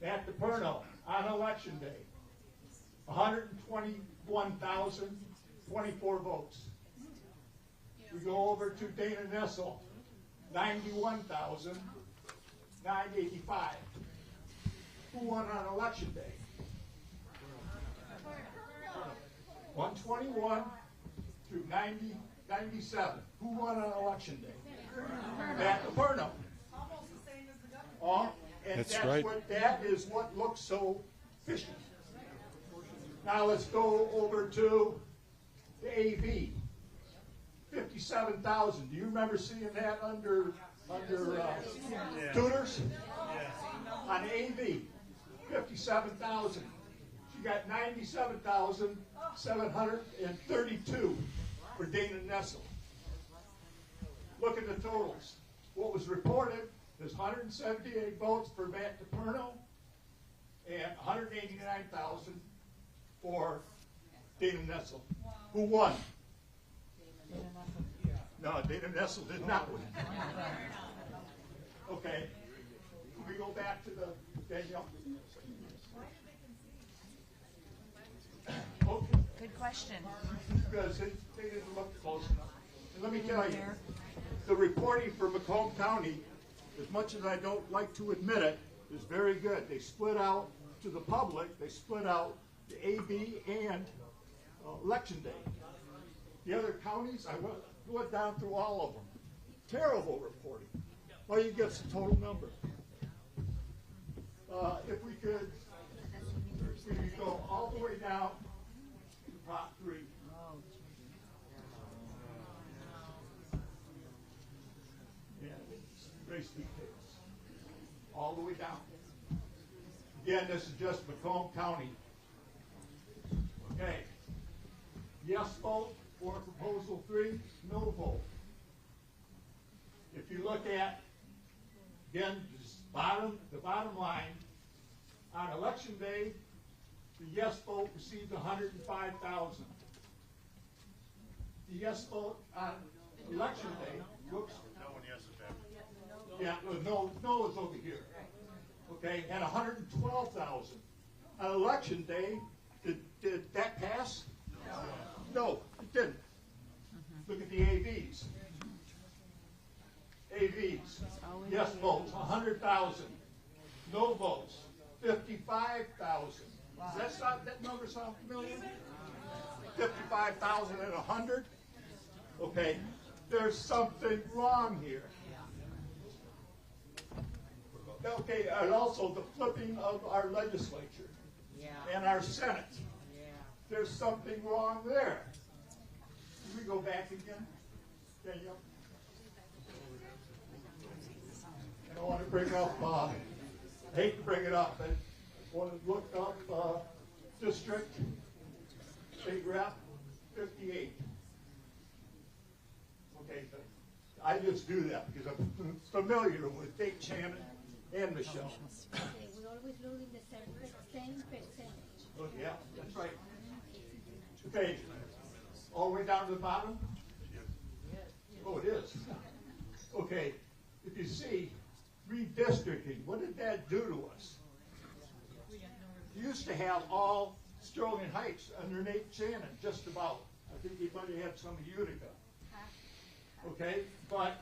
Matt DePerno on election day. 121,024 votes. We go over to Dana Nessel, 91,985. Who won on election day? 121 through 97. Who won on election day? Matt Caperno. And That's right. That is what looks so fishy. Now let's go over to the AV. 57,000. Do you remember seeing that under tutors? On AV, 57,000. She got 97,732 for Dana Nessel. Look at the totals. What was reported is 178 votes for Matt DePerno and 189,000 for Dana Nessel. Who won? No, Dana Nessel did not win. Okay. Can we go back to the Danielle? Okay. Good question. Because they didn't look close enough. And let me tell you, the reporting for Macomb County, as much as I don't like to admit it, is very good. They split out to the public, they split out the AB and election day. The other counties, I went down through all of them. Terrible reporting. All you get is the total number. If we could go all the way down to the top three. Yeah, race details. All the way down. Again, this is just Macomb County. Okay. Yes vote for proposal 3, no vote. If you look at, again, the bottom line, on election day, the yes vote received 105,000. The yes vote on election day, whoops. No one yeses that. Yeah, no is over here. Okay, and 112,000. On election day, did that pass? No, it didn't. Look at the AVs. AVs. Yes votes, 100,000. No votes, 55,000. Does that number sound familiar? 55,000 and 100? Okay, there's something wrong here. Okay, and also the flipping of our legislature and our Senate. There's something wrong there. Can we go back again? Daniel? I don't want to bring up, I hate to bring it up, but I want to look up district, state rep, 58. Okay, so I just do that because I'm familiar with Dave Shannon and Michelle. We always load in the same percentage. Oh, yeah, that's right. Okay, all the way down to the bottom? Oh, it is. Okay, if you see redistricting, what did that do to us? You used to have all Sterling Heights under Nate Shannon, just about. I think he might have had some of Utica. Okay, but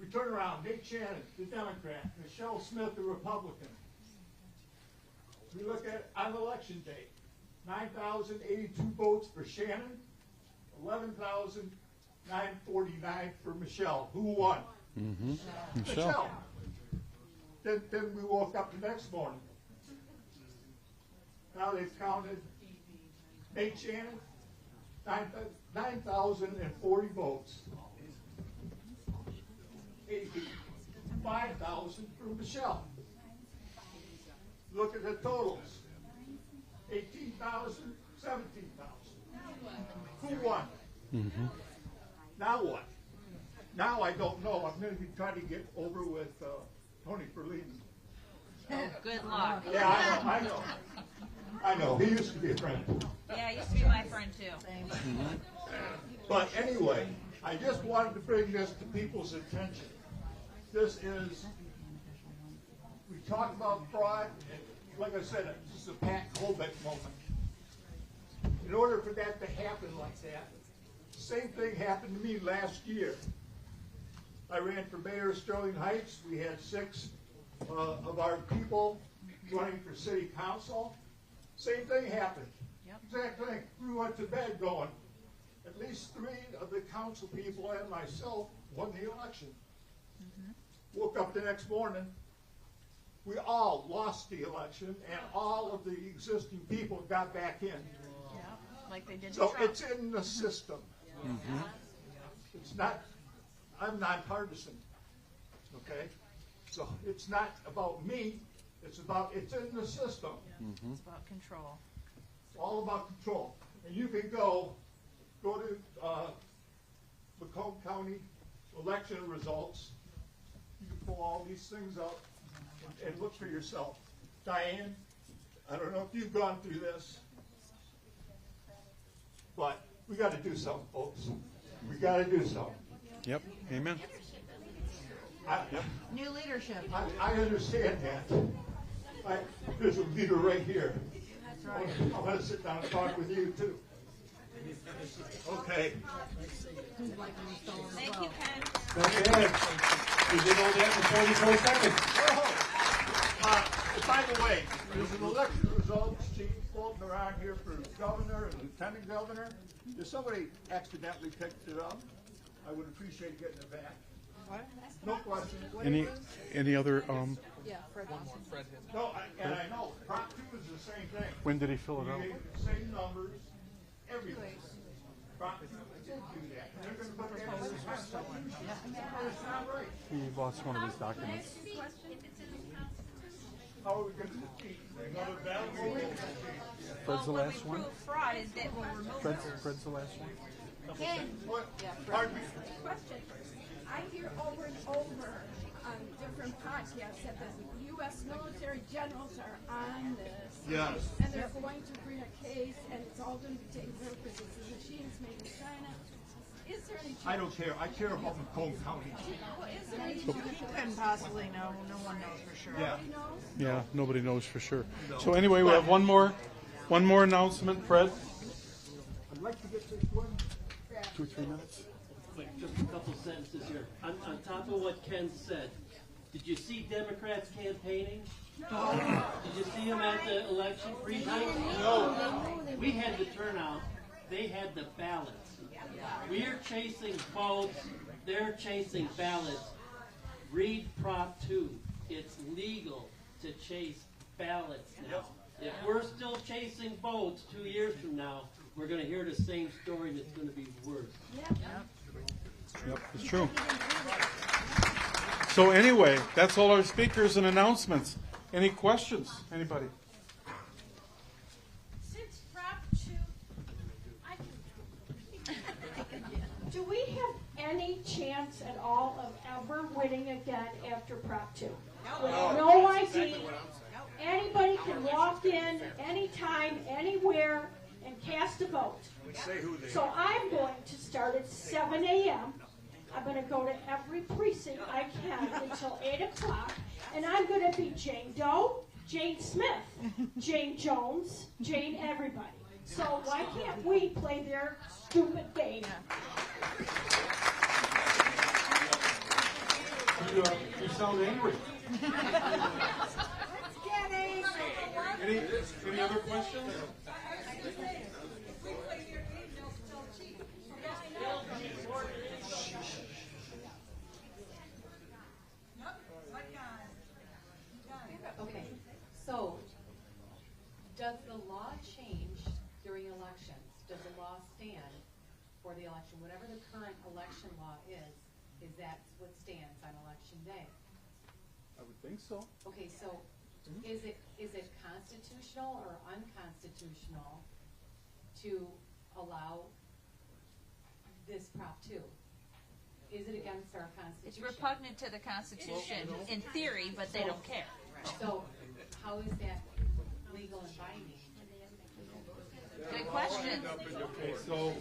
we turn around, Nate Shannon, the Democrat, Michelle Smith, the Republican. We look at on election day, 9,082 votes for Shannon, 11,949 for Michelle. Who won? Mm-hmm. Michelle. Then we woke up the next morning. Now they've counted Nate Shannon, 9,040 votes. 5,000 for Michelle. Look at the totals. 18,000, 17,000. Who won? Mm-hmm. Now what? Now I don't know. I'm going to be trying to get over with Tony Ferlini. Good luck. Yeah, I know. He used to be a friend. Yeah, he used to be my friend too. But anyway, I just wanted to bring this to people's attention. This is, we talk about fraud, and like I said, this is a Pat Colbeck moment. in order for that to happen like that, same thing happened to me last year. I ran for mayor of Sterling Heights. We had 6 of our people running for city council. Same thing happened. Exact thing. We went to bed going, at least 3 of the council people and myself won the election. Woke up the next morning, we all lost the election, and all of the existing people got back in. Yeah, like they did. So it's in the system. It's not, I'm nonpartisan, okay? So it's not about me, it's in the system. It's about control. It's all about control. And you can go to Macomb County election results. You can pull all these things up and look for yourself. Diane, I don't know if you've gone through this, but we got to do something, folks. We got to do something. Yep. Amen. New leadership. I understand that. There's a leader right here. That's right. I want to sit down and talk with you too. Okay. Thank you, Ken. That's it. We did all that in 44 seconds. By the way, there's an election results sheet floating around here for governor and lieutenant governor. If somebody accidentally picked it up, I would appreciate getting it back. What? No question. Any other? Yeah, Fred. No, and I know Prop 2 is the same thing. When did he fill it out? We gave the same numbers, everything. Prop 2 did do that. They're going to put that in the Constitution. It's not right. He lost one of his documents. How are we going to defeat another battle? Fred's the last one. Fraud is that will remove Fred's the last one. Ken, What? Yeah, Pardon me? question. I hear over and over on different podcasts that the U.S. military generals are on this. Yes. And they're going to bring a case, and it's all going to be taken care of because it's the machines made in China. Is there any chance? I don't care. I care about Macomb County. Well, is there any He chance? couldn't possibly know. No one knows for sure. Yeah. Yeah, nobody knows for sure. So anyway, we have one more announcement, Fred. I'd like to get this one. 2-3 minutes. Quick, just a couple sentences here. On top of what Ken said, did you see Democrats campaigning? No. Did you see them at the election precinct? No. We had the turnout. They had the ballots. We're chasing votes. They're chasing ballots. Read Prop 2. It's legal to chase ballots now. If we're still chasing votes 2 years from now, we're going to hear the same story and it's going to be worse. Yep, it's true. So anyway, that's all our speakers and announcements. Any questions? Anybody? Since Prop 2, do we have any chance at all of ever winning again after Prop 2? No ID. Anybody can walk in anytime, anywhere, and cast a vote. So I'm going to start at 7 a.m. I'm going to go to every precinct I can until 8 o'clock, and I'm going to be Jane Doe, Jane Smith, Jane Jones, Jane everybody. So why can't we play their stupid game? You sound angry. Any other questions? Okay, so does the law change during elections? Does the law stand for the election? Whatever the current election law is that what stands on election day? I would think so. Okay, so is it constitutional or unconstitutional to allow this Prop 2? Is it against our Constitution? It's repugnant to the Constitution in theory, but they don't care. So how is that legal and binding? Good question. Okay, so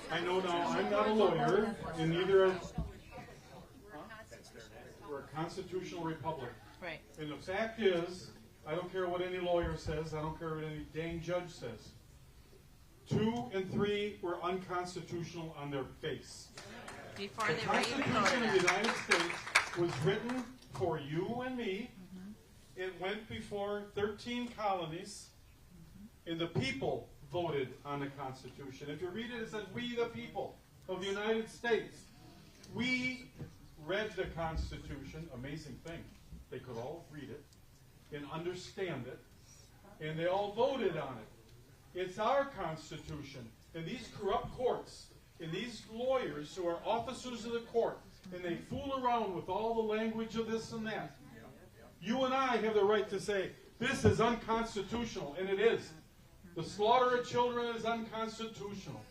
I know now I'm not a lawyer, and neither are. We're a constitutional republic. Right. And the fact is, I don't care what any lawyer says, I don't care what any dang judge says. 2 and 3 were unconstitutional on their face. Before The they were even Constitution of voted the on. United States was written for you and me. It went before 13 colonies, and the people voted on the Constitution. If you read it, it says, "We the people of the United States." We read the Constitution. Amazing thing. They could all read it and understand it, and they all voted on it. It's our Constitution. And these corrupt courts and these lawyers who are officers of the court, and they fool around with all the language of this and that. You and I have the right to say, this is unconstitutional, and it is. The slaughter of children is unconstitutional.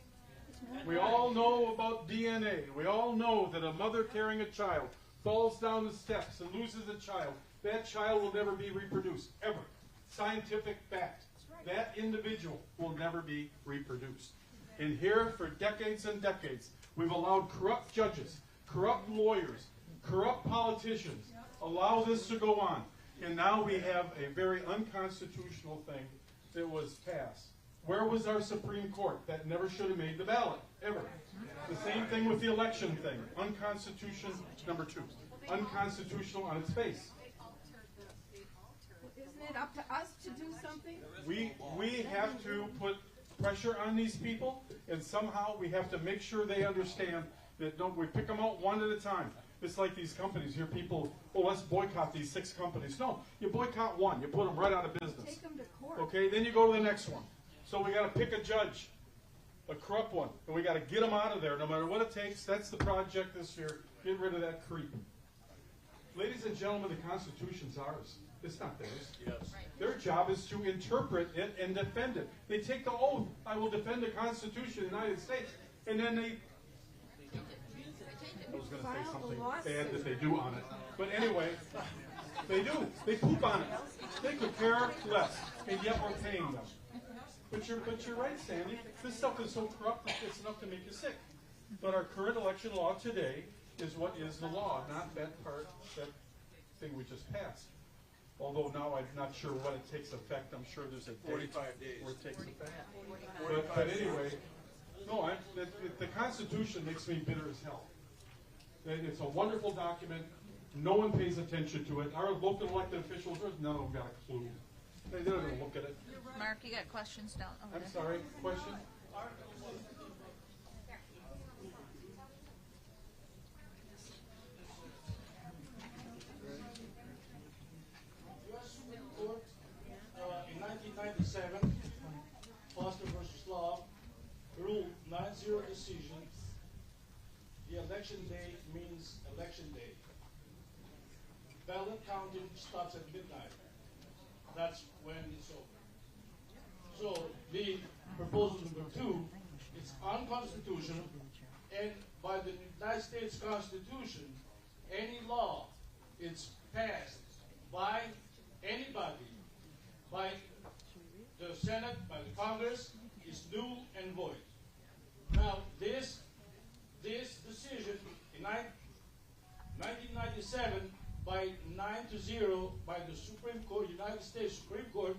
We all know about DNA. We all know that a mother carrying a child falls down the steps and loses a child. That child will never be reproduced, ever. Scientific fact. That individual will never be reproduced. And here, for decades and decades, we've allowed corrupt judges, corrupt lawyers, corrupt politicians allow this to go on. And now we have a very unconstitutional thing that was passed. Where was our Supreme Court? That never should have made the ballot, ever. The same thing with the election thing. Unconstitutional, number 2. Unconstitutional on its face. Isn't it up to us to do something? We have to put pressure on these people, and somehow we have to make sure they understand that we pick them out one at a time. It's like these companies. You hear people, oh, let's boycott these 6 companies. No, you boycott one. You put them right out of business. Take them to court. Okay, then you go to the next one. So we got to pick a judge, a corrupt one, and we got to get them out of there no matter what it takes. That's the project this year. Get rid of that creep. Ladies and gentlemen, the Constitution's ours. It's not theirs. Yes. Their job is to interpret it and defend it. They take the oath, I will defend the Constitution of the United States, and then they... I was going to say something bad that they do on it. But anyway, they do. They poop on it. They could care less, and yet we're paying them. But you're right, Sandy. This stuff is so corrupt that it's enough to make you sick. But our current election law today is what is the law, not that part, that thing we just passed. Although now I'm not sure when it takes effect. I'm sure there's a date 45 days. where it takes effect. But anyway, no, the Constitution makes me bitter as hell. It's a wonderful document. No one pays attention to it. Our local elected officials, none of them got a clue. They don't even look at it. Mark, you got questions down over I'm there. sorry, question? U.S. Supreme Court in 1997, Foster versus Law, ruled 9-0 decision. The election day means election day. Ballot counting starts at midnight. That's when it's over. So the proposal number 2 is unconstitutional, and by the United States Constitution, any law it's passed by anybody, by the Senate, by the Congress, is null and void. Now this decision in 1997 by 9-0 by the Supreme Court, United States Supreme Court,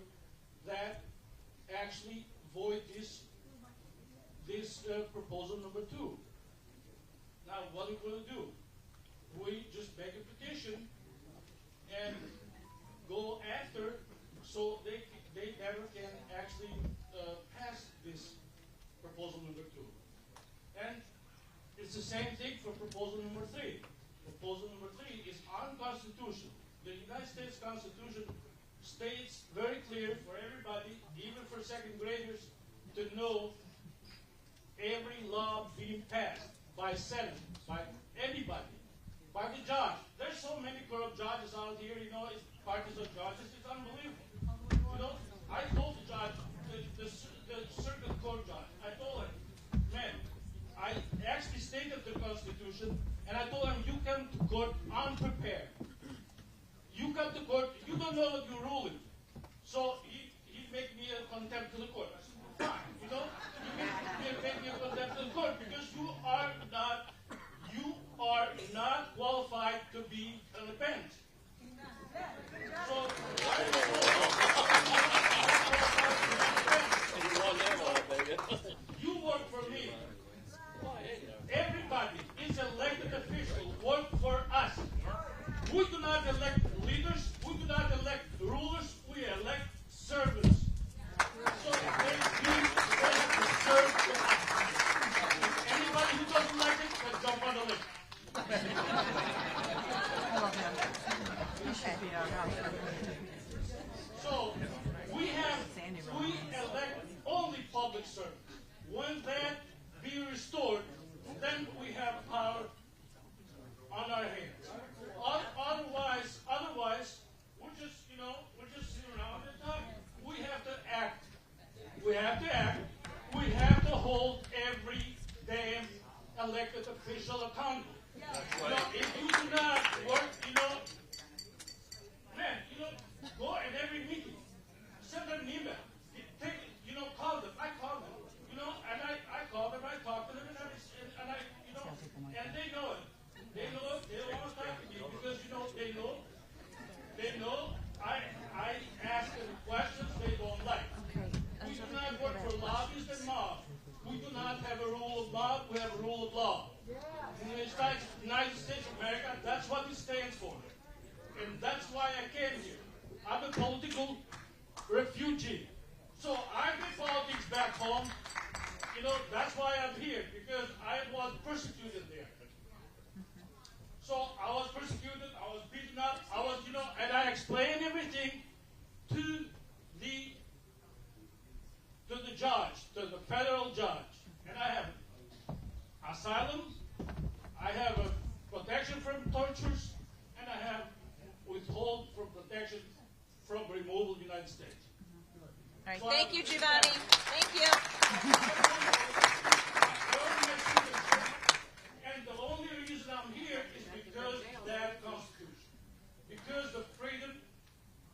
that actually void this proposal number 2. Now, what are we going to do? We just make a petition and go after, so they never can actually pass this proposal number 2. And it's the same thing for proposal number 3. Proposal number 3 is unconstitutional. The United States Constitution states very clear for everybody, even for second graders, to know every law being passed by Senate, by anybody, by the judge. There's so many corrupt judges out here, you know, it's parties of judges, it's unbelievable. You know, I told the judge, the circuit court judge, I told him, man, I actually stated the Constitution, and I told him, you come to court unprepared. You come to court, you don't know what you're ruling. So he make me a contempt to the court. I said, fine, you know, you make me a contempt to the court because you are not qualified to be on the bench. So We do not elect leaders, we do not elect rulers, we elect servants. So they have to serve the us. Anybody who doesn't like it can jump on the list. So we elect only public servants. When that be restored, then we have power on our hands. Otherwise, we're just sitting around and talking. We have to act. We have to act. We have to hold every damn elected official accountable. If you do not work, go at every meeting, send them an email, call them. I call them, and I call them, I talk to them, and they know it. They know it. They don't want to talk to me because they know I ask them questions they don't like. We do not work for lobbyists and mobs. We do not have a rule of law. We have a rule of law. In the United States of America, that's what it stands for. And that's why I came here. I'm a political refugee. So I did politics back home. That's why I'm here, because I was persecuted there. So I was persecuted, I was beaten up, and I explained everything to the judge, to the federal judge. And I have asylum, I have a protection from tortures, and I have withhold from protection from removal of the United States. All right, thank you, Giovanni. Thank you. And the only reason I'm here is because of that Constitution. Because the freedom,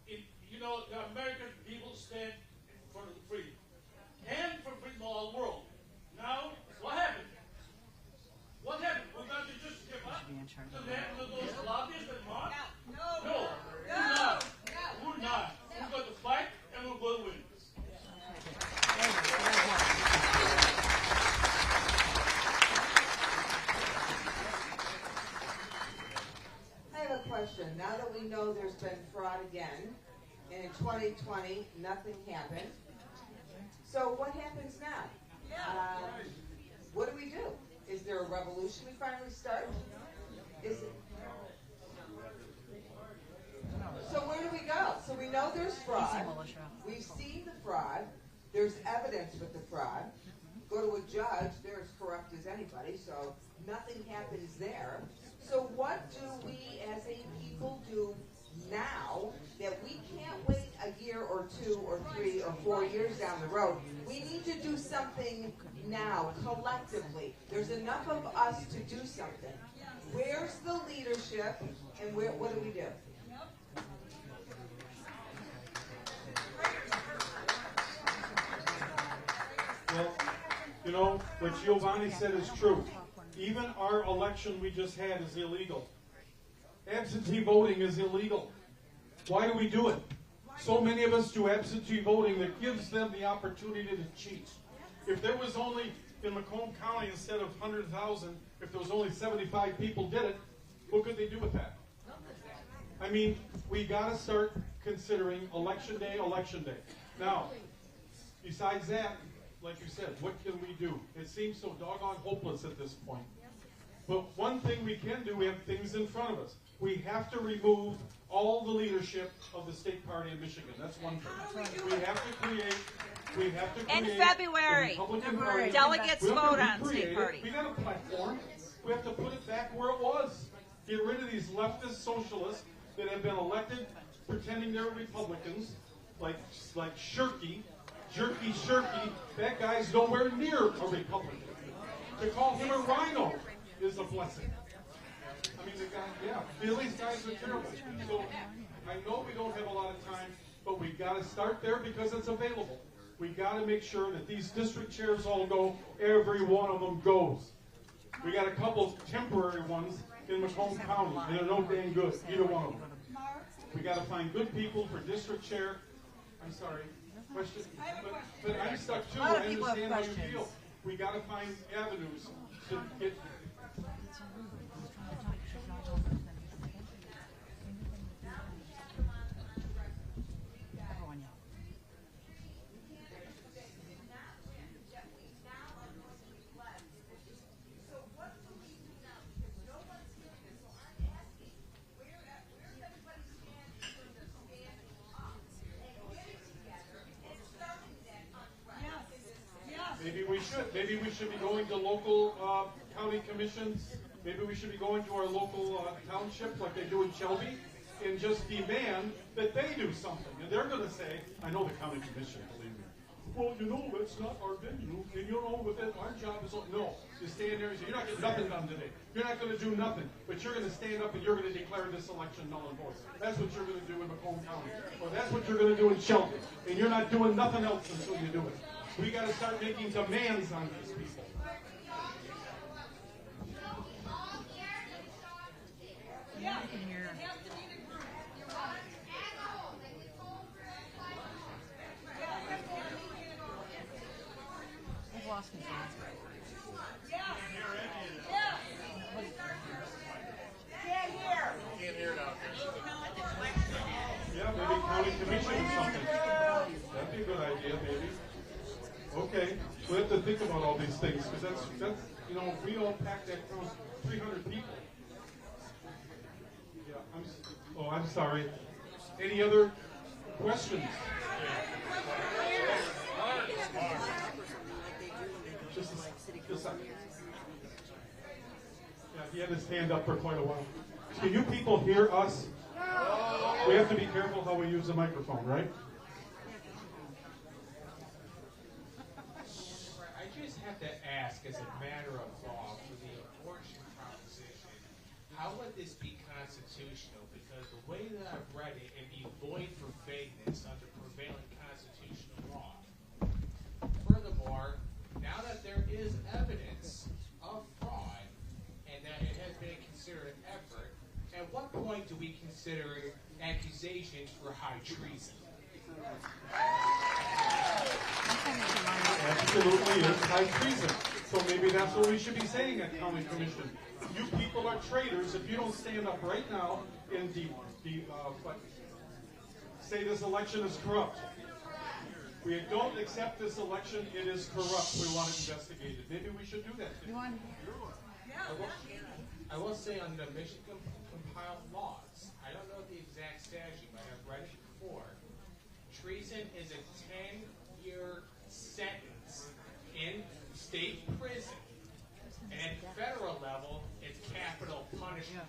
the American people stand for the freedom. And for freedom of all the world. Now, what happened? What happened? We're going to just give up to those lobbyists and mobs? No. We're not. We're going to fight and we're going to win. I have a question. Now that we know there's been fraud again, and in 2020 nothing happened, so what happens now? What do we do? Is there a revolution we finally start? So where do we go? So we know there's fraud. We've seen the fraud. There's evidence with the fraud. Go to a judge, they're as corrupt as anybody, so nothing happens there. So what do we as a people do now that we can't wait a year or 2 or 3 or 4 years down the road? We need to do something now, collectively. There's enough of us to do something. Where's the leadership, and what do we do? Well, what Giovanni said is true. Even our election we just had is illegal. Absentee voting is illegal. Why do we do it? So many of us do absentee voting that gives them the opportunity to cheat. If there was only, in Macomb County, instead of 100,000, if there was only 75 people did it, what could they do with that? I mean, we got to start considering election day. Now, besides that, like you said, what can we do? It seems so doggone hopeless at this point. But one thing we can do, we have things in front of us. We have to remove all the leadership of the state party in Michigan. That's one thing. We have to create In February, delegates vote on state party. We got a platform. We have to put it back where it was. Get rid of these leftist socialists that have been elected pretending they're Republicans, like Shirky. That guy's nowhere near a Republican. To call him a rhino is a blessing. I mean, these guys are terrible. So I know we don't have a lot of time, but we've got to start there because it's available. We've got to make sure that these district chairs all go, every one of them goes. We got a couple of temporary ones in Macomb County, and they're no dang good, either one of them. We got to find good people for district chair. I'm sorry. Question? But I'm stuck too. I understand how you feel. We got to find avenues to get. Maybe we should be going to local county commissions. Maybe we should be going to our local township like they do in Shelby and just demand that they do something. And they're going to say, I know the county commission, believe me. Well, you know, that's not our venue. And you know, with it, our job is, no. You stand there and say, you're not getting nothing done today. You're not going to do nothing. But you're going to stand up and you're going to declare this election null and void. That's what you're going to do in Macomb County. Or that's what you're going to do in Shelby. And you're not doing nothing else until you do it. We got to start making demands on these people. Yeah. I've lost control. Can't hear it out there. Yeah, maybe county commission or something. That'd be a good idea, maybe. Okay, we have to think about all these things, because that's, you know, if we don't pack that town, 300 people. Yeah, I'm sorry. Any other questions? Just a second. Yeah, he had his hand up for quite a while. Can you people hear us? We have to be careful how we use the microphone, right? I just have to ask, as a matter of law, for the abortion proposition, how would this be constitutional? Because the way that I've read it, it'd be void for vagueness under prevailing constitutional law. Furthermore, now that there is evidence of fraud and that it has been considered an effort, at what point do we consider accusations for high treason? Absolutely is high treason. So maybe that's what we should be saying at county commission. You people are traitors if you don't stand up right now and say this election is corrupt. We don't accept this election, it is corrupt. We want it investigated. Maybe we should do that. I will say under the Michigan compiled laws, I don't know the exact statute, but I've read it before. Treason is a 10-year sentence in state prison. And at the federal level, it's capital punishment.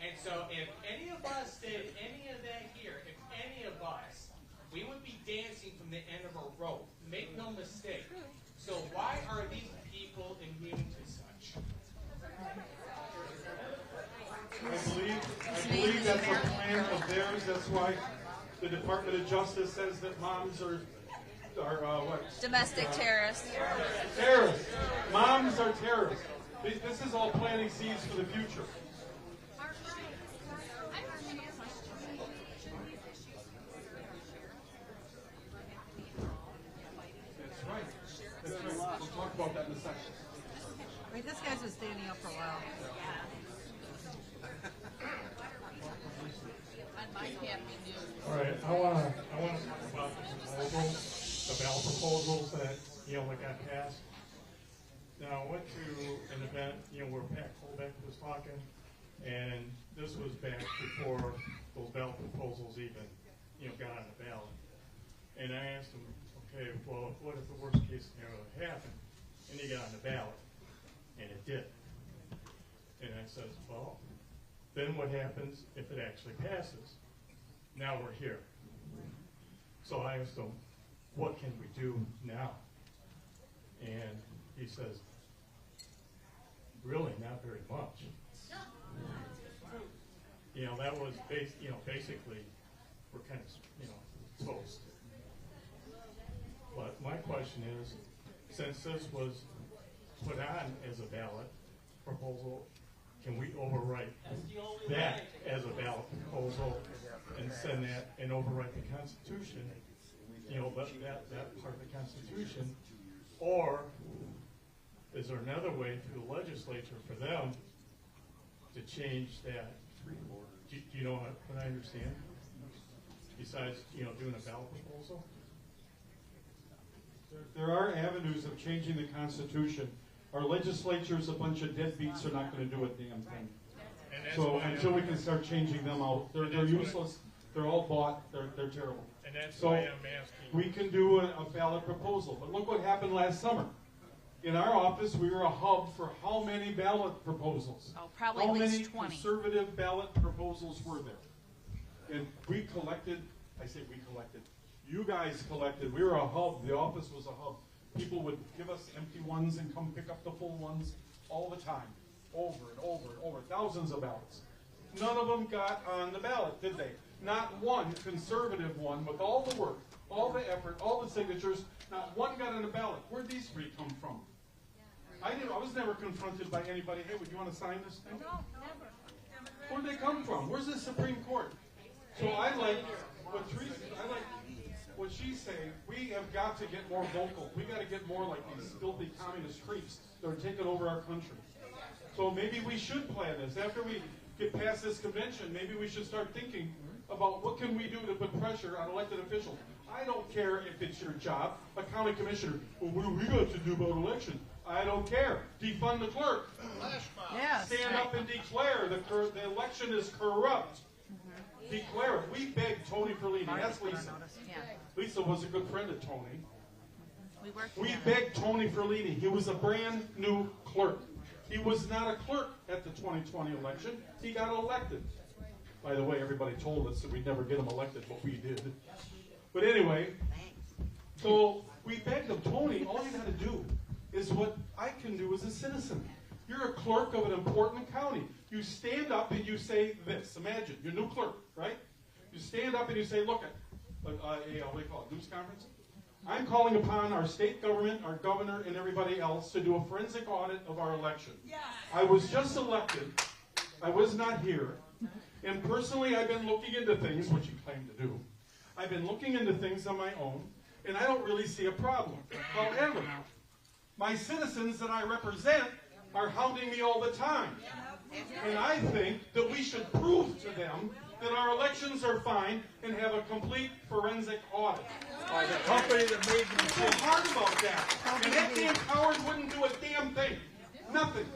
And so if any of us did any of that here, if any of us, we would be dancing from the end of a rope. Make no mistake. So why are these people immune to such? I believe that's a plan of theirs. That's why the Department of Justice says that moms are what? Domestic terrorists. Terrorists. Moms are terrorists. This is all planting seeds for the future. That's right. We'll talk about that in a second. Wait, this guy's been standing up for a while. All right, I want to talk about the proposals, the ballot proposals that, that got passed. Now, I went to an event, where Pat Colbeck was talking, and this was back before those ballot proposals even, got on the ballot. And I asked him, okay, well, what if the worst case scenario happened? And he got on the ballot, and it did. And I said, well, then what happens if it actually passes? Now we're here. So I asked him, what can we do now? And he says, really not very much. That was basically we're kind of toast. But my question is, since this was put on as a ballot proposal, can we overwrite that as a ballot proposal and send that and overwrite the Constitution, that part of the Constitution? Or is there another way through the legislature for them to change that? Do you know what I understand? Besides, doing a ballot proposal? There are avenues of changing the Constitution. Our legislature's a bunch of deadbeats are not going to do a damn thing. So until we can start changing them out, they're useless. They're all bought. They're terrible. And that's So why I'm asking. we can do a ballot proposal. But look what happened last summer. In our office, we were a hub for how many ballot proposals? Oh, probably how at least many 20. conservative ballot proposals were there? And we collected, I say we collected, you guys collected. We were a hub. The office was a hub. People would give us empty ones and come pick up the full ones all the time, over and over and over, thousands of ballots. None of them got on the ballot, did they? Not one conservative one with all the work, all the effort, all the signatures, not one got on the ballot. Where'd these three come from? I was never confronted by anybody, hey, would you want to sign this thing? No, never. Where'd they come from? Where's the Supreme Court? So I like what she's saying. We have got to get more vocal. We got to get more like these filthy communist creeps that are taking over our country. So maybe we should plan this. After we get past this convention, maybe we should start thinking about what can we do to put pressure on elected officials. I don't care if it's your job, a county commissioner. Well, what do we got to do about elections? I don't care. Defund the clerk. Yes, Stand right. up and declare the election is corrupt. Declare it. We begged Tony Perlini. That's Lisa. Yeah. Lisa was a good friend of Tony. We We begged Tony Perlini. He was a brand new clerk. He was not a clerk at the 2020 election. He got elected. By the way, everybody told us that we'd never get him elected, but we did. But anyway, so we begged him, Tony, all you got to do is what I can do as a citizen. You're a clerk of an important county. You stand up and you say this. Imagine, you're a new clerk, right? You stand up and you say, look, what do you call it, news conference? I'm calling upon our state government, our governor, and everybody else to do a forensic audit of our election. I was just elected. I was not here. And personally, I've been looking into things, which you claim to do. I've been looking into things on my own, and I don't really see a problem. However, my citizens that I represent are hounding me all the time. And I think that we should prove to them that our elections are fine and have a complete forensic audit. By the company that made the What's so hard about that? And that damn coward wouldn't do a damn thing. Nothing.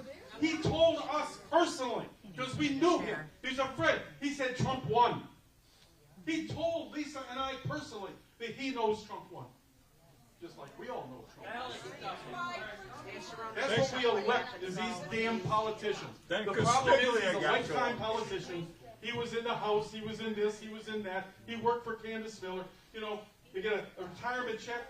He told us personally, because we knew him. He's afraid. He said Trump won. He told Lisa and I personally that he knows Trump won. Just like we all know Trump won. That's what we elect, is these damn politicians. The problem is he's a lifetime politician. He was in the House, he was in this, he was in that. He worked for Candace Miller. You know, you get a retirement check.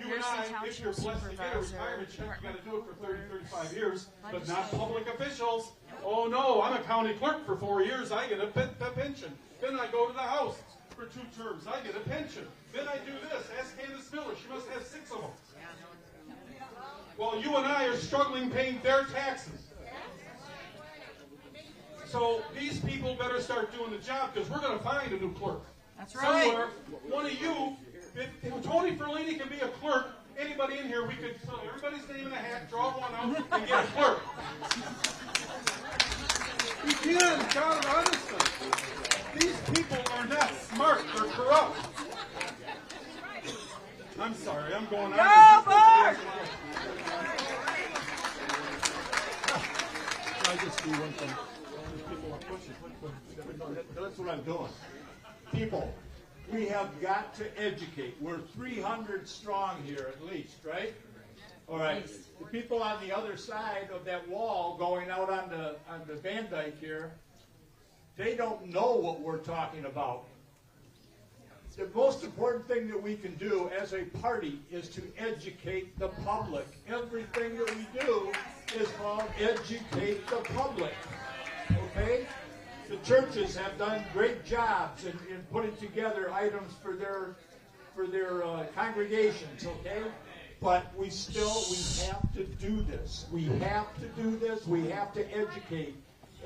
You and I, if you're blessed to get a retirement check, you got to do it for 30, 35 years, but not public officials. Oh no, I'm a county clerk for 4 years, I get a pension. Then I go to the House for 2 terms, I get a pension. Then I do this, ask Candace Miller, she must have 6 of them. While you and I are struggling paying their taxes. So these people better start doing the job, because we're going to find a new clerk. That's right. Somewhere, one of you, if Tony Perlini can be a clerk, anybody in here, we could fill everybody's name in a hat, draw one out, and get a clerk. We can, God, honestly. These people are not smart, they're corrupt. I'm sorry, I'm going on. Go, Bart! I just do one thing. That's what I'm doing. People, we have got to educate. We're 300 strong here at least, right? All right. The people on the other side of that wall going out on the Van Dyke here, they don't know what we're talking about. The most important thing that we can do as a party is to educate the public. Everything that we do is called educate the public. Okay? The churches have done great jobs in putting together items for their congregations, okay? But we have to do this. We have to do this. We have to educate.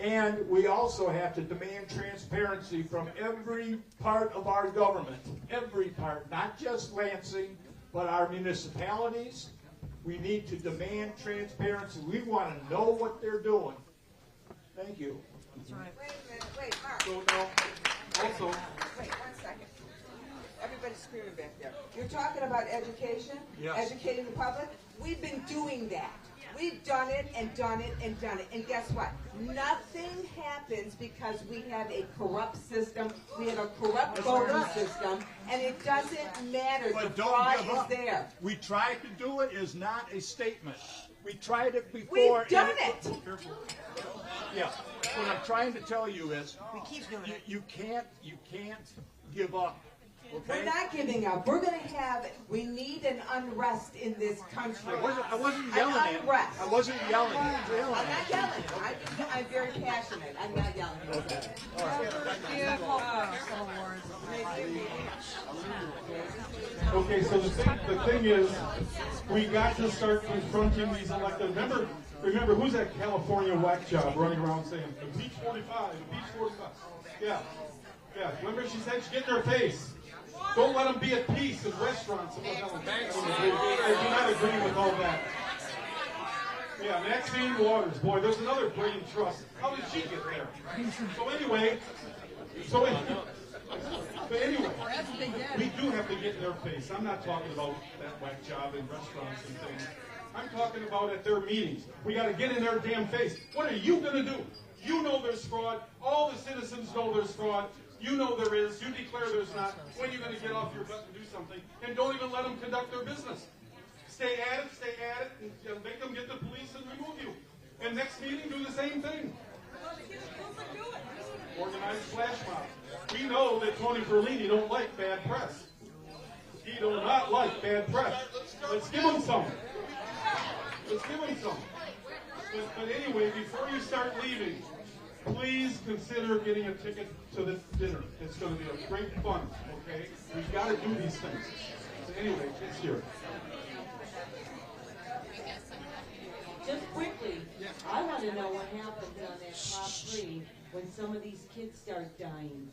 And we also have to demand transparency from every part of our government. Every part, not just Lansing, but our municipalities. We need to demand transparency. We want to know what they're doing. Thank you. That's right. Wait a minute, wait, Mark. So now, also, Wait 1 second. Everybody's screaming back there. You're talking about education? Yes. Educating the public? We've been doing that. We've done it and done it and done it. And guess what? Nothing happens because we have a corrupt system. We have a corrupt voting system. And it doesn't matter. But the don't fraud give is up. there. We tried to do it is not a statement. We tried it before. We've done it. Yeah. What I'm trying to tell you is, you can't give up. Okay? We're not giving up. We're going to have, we need an unrest in this country. I wasn't yelling at you. Unrest. I wasn't yelling at you. I'm not yelling. I'm very passionate. I'm not yelling. Okay, so the thing is, we got to start confronting these elected. Remember, who's that California whack job running around saying, impeach 45, impeach 45? Yeah. Remember she said she'd get in her face. Don't let them be at peace in restaurants. And I do not agree with all that. Yeah, Maxine Waters. Boy, there's another brain trust. How did she get there? But anyway, we do have to get in their face. I'm not talking about that whack job in restaurants and things. I'm talking about at their meetings. We got to get in their damn face. What are you going to do? You know there's fraud. All the citizens know there's fraud. You know there is. You declare there's not. When are you going to get off your butt and do something? And don't even let them conduct their business. Stay at it, and make them get the police and remove you. And next meeting, do the same thing. Organized flash mob. We know that Tony Perlini don't like bad press. He do not like bad press. Let's give him some. But anyway, before you start leaving, please consider getting a ticket to this dinner. It's going to be a great fun, okay? We've got to do these things. So anyway, it's here. Just quickly, I want to know what happens on that top 3 when some of these kids start dying,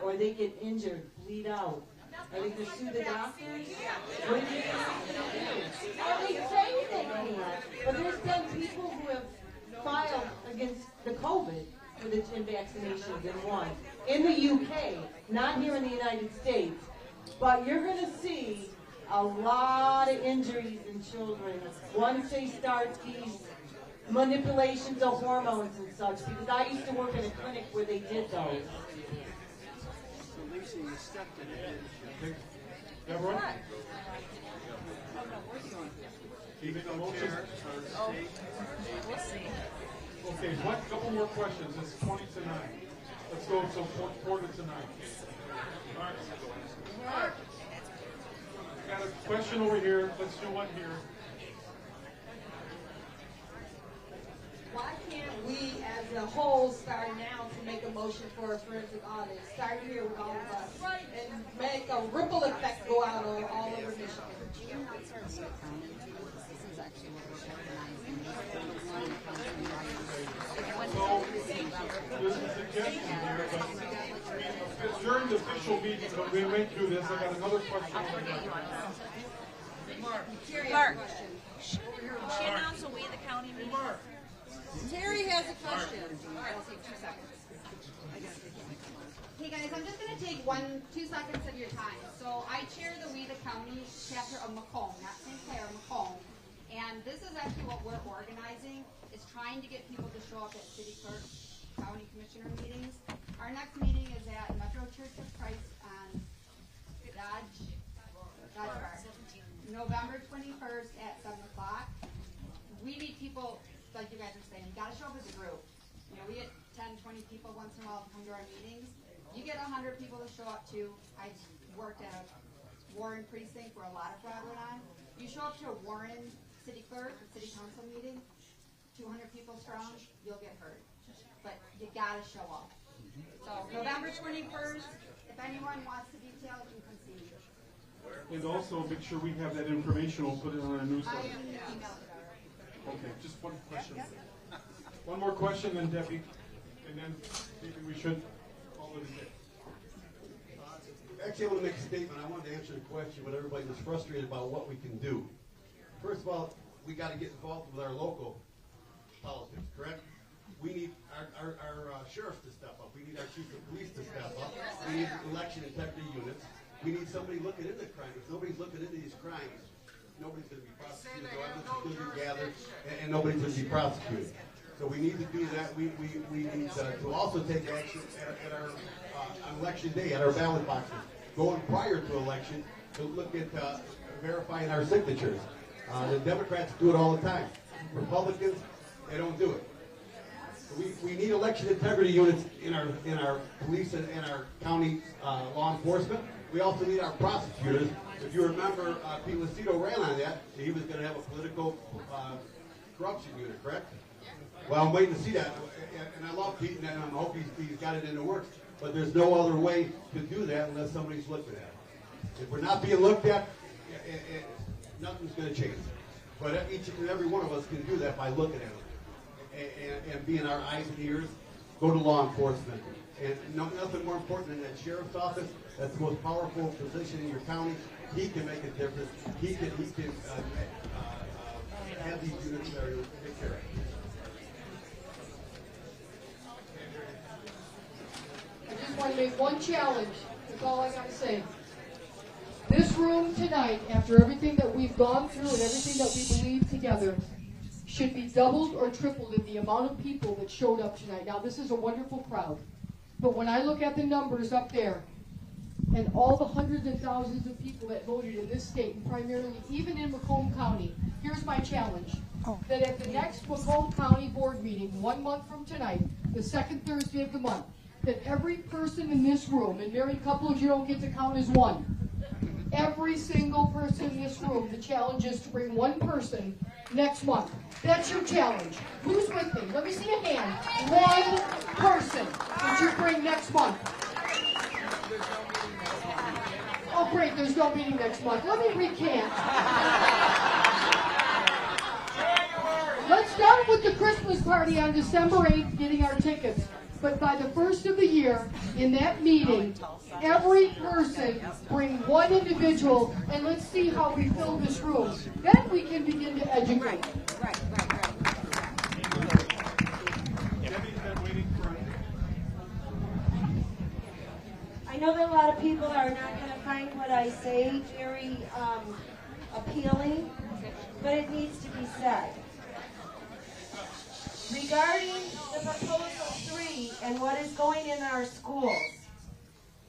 or they get injured, bleed out. Are they going to sue the doctors? What do you think? Are they saying they can't? But there's been people who have filed against the COVID for the gym vaccinations and won. In the UK, not here in the United States. But you're going to see a lot of injuries in children once they start these manipulations of hormones and such, because I used to work in a clinic where they did those. Deborah? Keeping the motion. We'll see. Okay, couple more questions. It's 20 to 9. Let's go until quarter to 9. All right. Got a question over here. Let's do one here. Why can't we, as a whole, start now to make a motion for a forensic audit? Start here with all of us and make a ripple effect go out all over Michigan. So, there's a suggestion here, but during the official meeting, but we went through this. I got another question over here. Mark. She announced a We the County meeting. Terry has a question. All right, I'll take 2 seconds. Hey guys, I'm just going to take 2 seconds of your time. So I chair the We the County chapter of Macomb, not St. Clair, Macomb. And this is actually what we're organizing, is trying to get people to show up at city clerk, county commissioner meetings. Our next meeting is at Metro Church of Christ on Dodge Park, November 21st at 7 o'clock. We need people, like you guys are saying, you got to show up as a group. You know, we get 10, 20 people once in a while to come to our meetings. You get 100 people to show up to. I worked at a Warren precinct where a lot of fraud went on. You show up to a Warren city clerk, city council meeting, 200 people strong, you'll get hurt. But you got to show up. So November 21st, if anyone wants to detail, you can see me. And also make sure we have that information. We'll put it on our newsletter. I emailed it already. Okay, just one question. One more question, then Debbie, and then maybe we should call it a day. Actually, I want to make a statement. I wanted to answer the question, but everybody was frustrated about what we can do. First of all, we got to get involved with our local politics, correct? We need our sheriffs to step up. We need our chief of police to step up. We need election integrity units. We need somebody looking into crime. If nobody's looking into these crimes, nobody's going to be prosecuted, or evidence is going to be gathered, and nobody's going to be prosecuted. So we need to do that. We need to also take action at our on election day at our ballot boxes, going prior to election to look at verifying our signatures. The Democrats do it all the time. Republicans, they don't do it. We need election integrity units in our police and our county law enforcement. We also need our prosecutors. If you remember, Pete Lucido ran on that. He was going to have a political corruption unit, correct? Well, I'm waiting to see that, and I love Pete, and I hope he's got it in the works. But there's no other way to do that unless somebody's looking at it. If we're not being looked at, nothing's going to change. But each and every one of us can do that by looking at it and being our eyes and ears. Go to law enforcement. And nothing more important than that sheriff's office. That's the most powerful position in your county. He can make a difference. He can have these units there to take care of it. I just want to make one challenge. That's all I got to say. This room tonight, after everything that we've gone through and everything that we believe together, should be doubled or tripled in the amount of people that showed up tonight. Now, this is a wonderful crowd. But when I look at the numbers up there, and all the hundreds and thousands of people that voted in this state, and primarily even in Macomb County, here's my challenge. That at the next Macomb County Board meeting, 1 month from tonight, the second Thursday of the month, that every person in this room, and married couples you don't get to count as one, every single person in this room, the challenge is to bring one person next month. That's your challenge. Who's with me? Let me see a hand. One person that you bring next month. Oh, great, there's no meeting next month. Let me recant. Let's start with the Christmas party on December 8th, getting our tickets. But by the first of the year, in that meeting, every person bring one individual, and let's see how we fill this room. Then we can begin to educate. Right. I know that a lot of people are not going to find what I say very appealing, but it needs to be said. Regarding the Proposal 3 and what is going in our schools,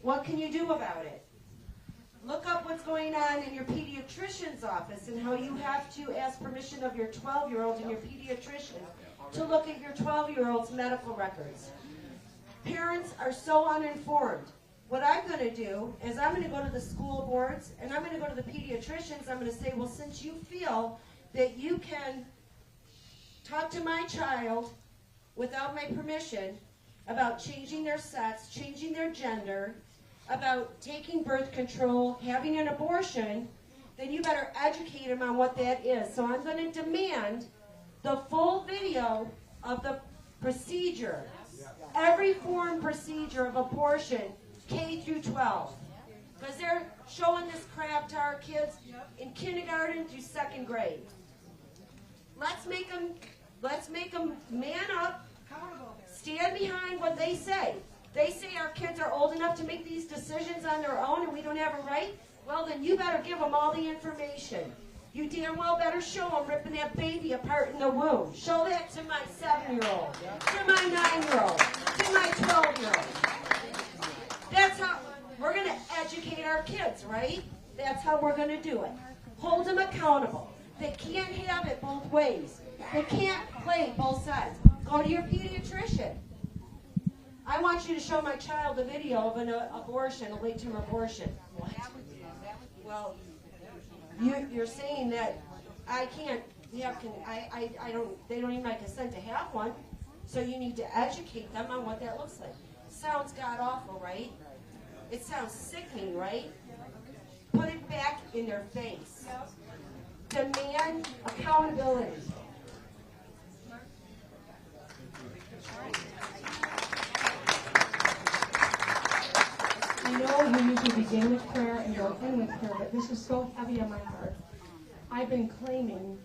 what can you do about it? Look up what's going on in your pediatrician's office and how you have to ask permission of your 12-year-old and your pediatrician to look at your 12-year-old's medical records. Parents are so uninformed. What I'm going to do is I'm going to go to the school boards and I'm going to go to the pediatricians. I'm going to say, well, since you feel that you can talk to my child without my permission about changing their sex, changing their gender, about taking birth control, having an abortion, then you better educate them on what that is. So I'm going to demand the full video of the procedure, every form procedure of abortion, K through 12. Because they're showing this crap to our kids in kindergarten through second grade. Let's make them man up, stand behind what they say. They say our kids are old enough to make these decisions on their own and we don't have a right. Well, then you better give them all the information. You damn well better show them ripping that baby apart in the womb. Show that to my 7-year-old, to my 9-year-old, to my 12-year-old. That's how we're going to educate our kids, right? That's how we're going to do it. Hold them accountable. They can't have it both ways. They can't play both sides. Go to your pediatrician. I want you to show my child a video of an abortion, a late-term abortion. Well, you're saying that I can't have, they don't even have consent to have one, so you need to educate them on what that looks like. Sounds god-awful, right? It sounds sickening, right? Put it back in their face. Demand accountability. I know you usually begin with prayer and go in with prayer, but this is so heavy on my heart. I've been claiming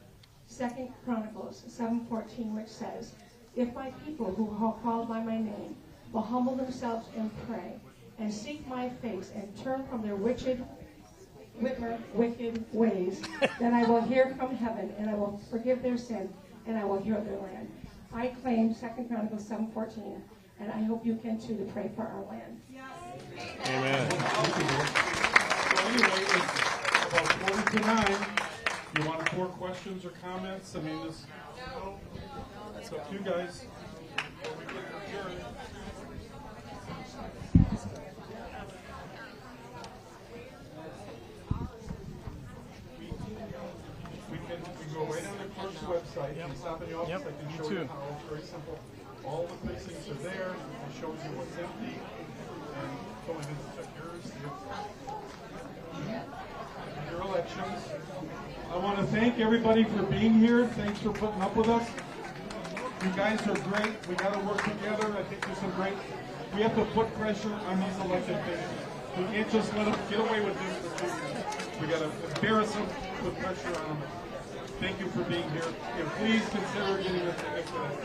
2 Chronicles 7:14, which says, if my people who are called by my name will humble themselves and pray and seek my face and turn from their wicked wicked ways, then I will hear from heaven, and I will forgive their sin, and I will heal their land. I claim 2 Chronicles 7:14, and I hope you can too, to pray for our land. Amen. So anyway, it's about 4:49. You want more questions or comments? I mean, it's up to you guys. We can go right on the clerk's website. You can stop in the office. I can show you how. It's very simple. All the precincts are there. It shows you what's empty. And so we can check yours. Your elections. I want to thank everybody for being here. Thanks for putting up with us. You guys are great. We got to work together. I think there's some great. We have to put pressure on these elected officials. We can't just let them get away with this for 2 years. We got to embarrass them, put pressure on them. Thank you for being here. And please consider getting a ticket for that.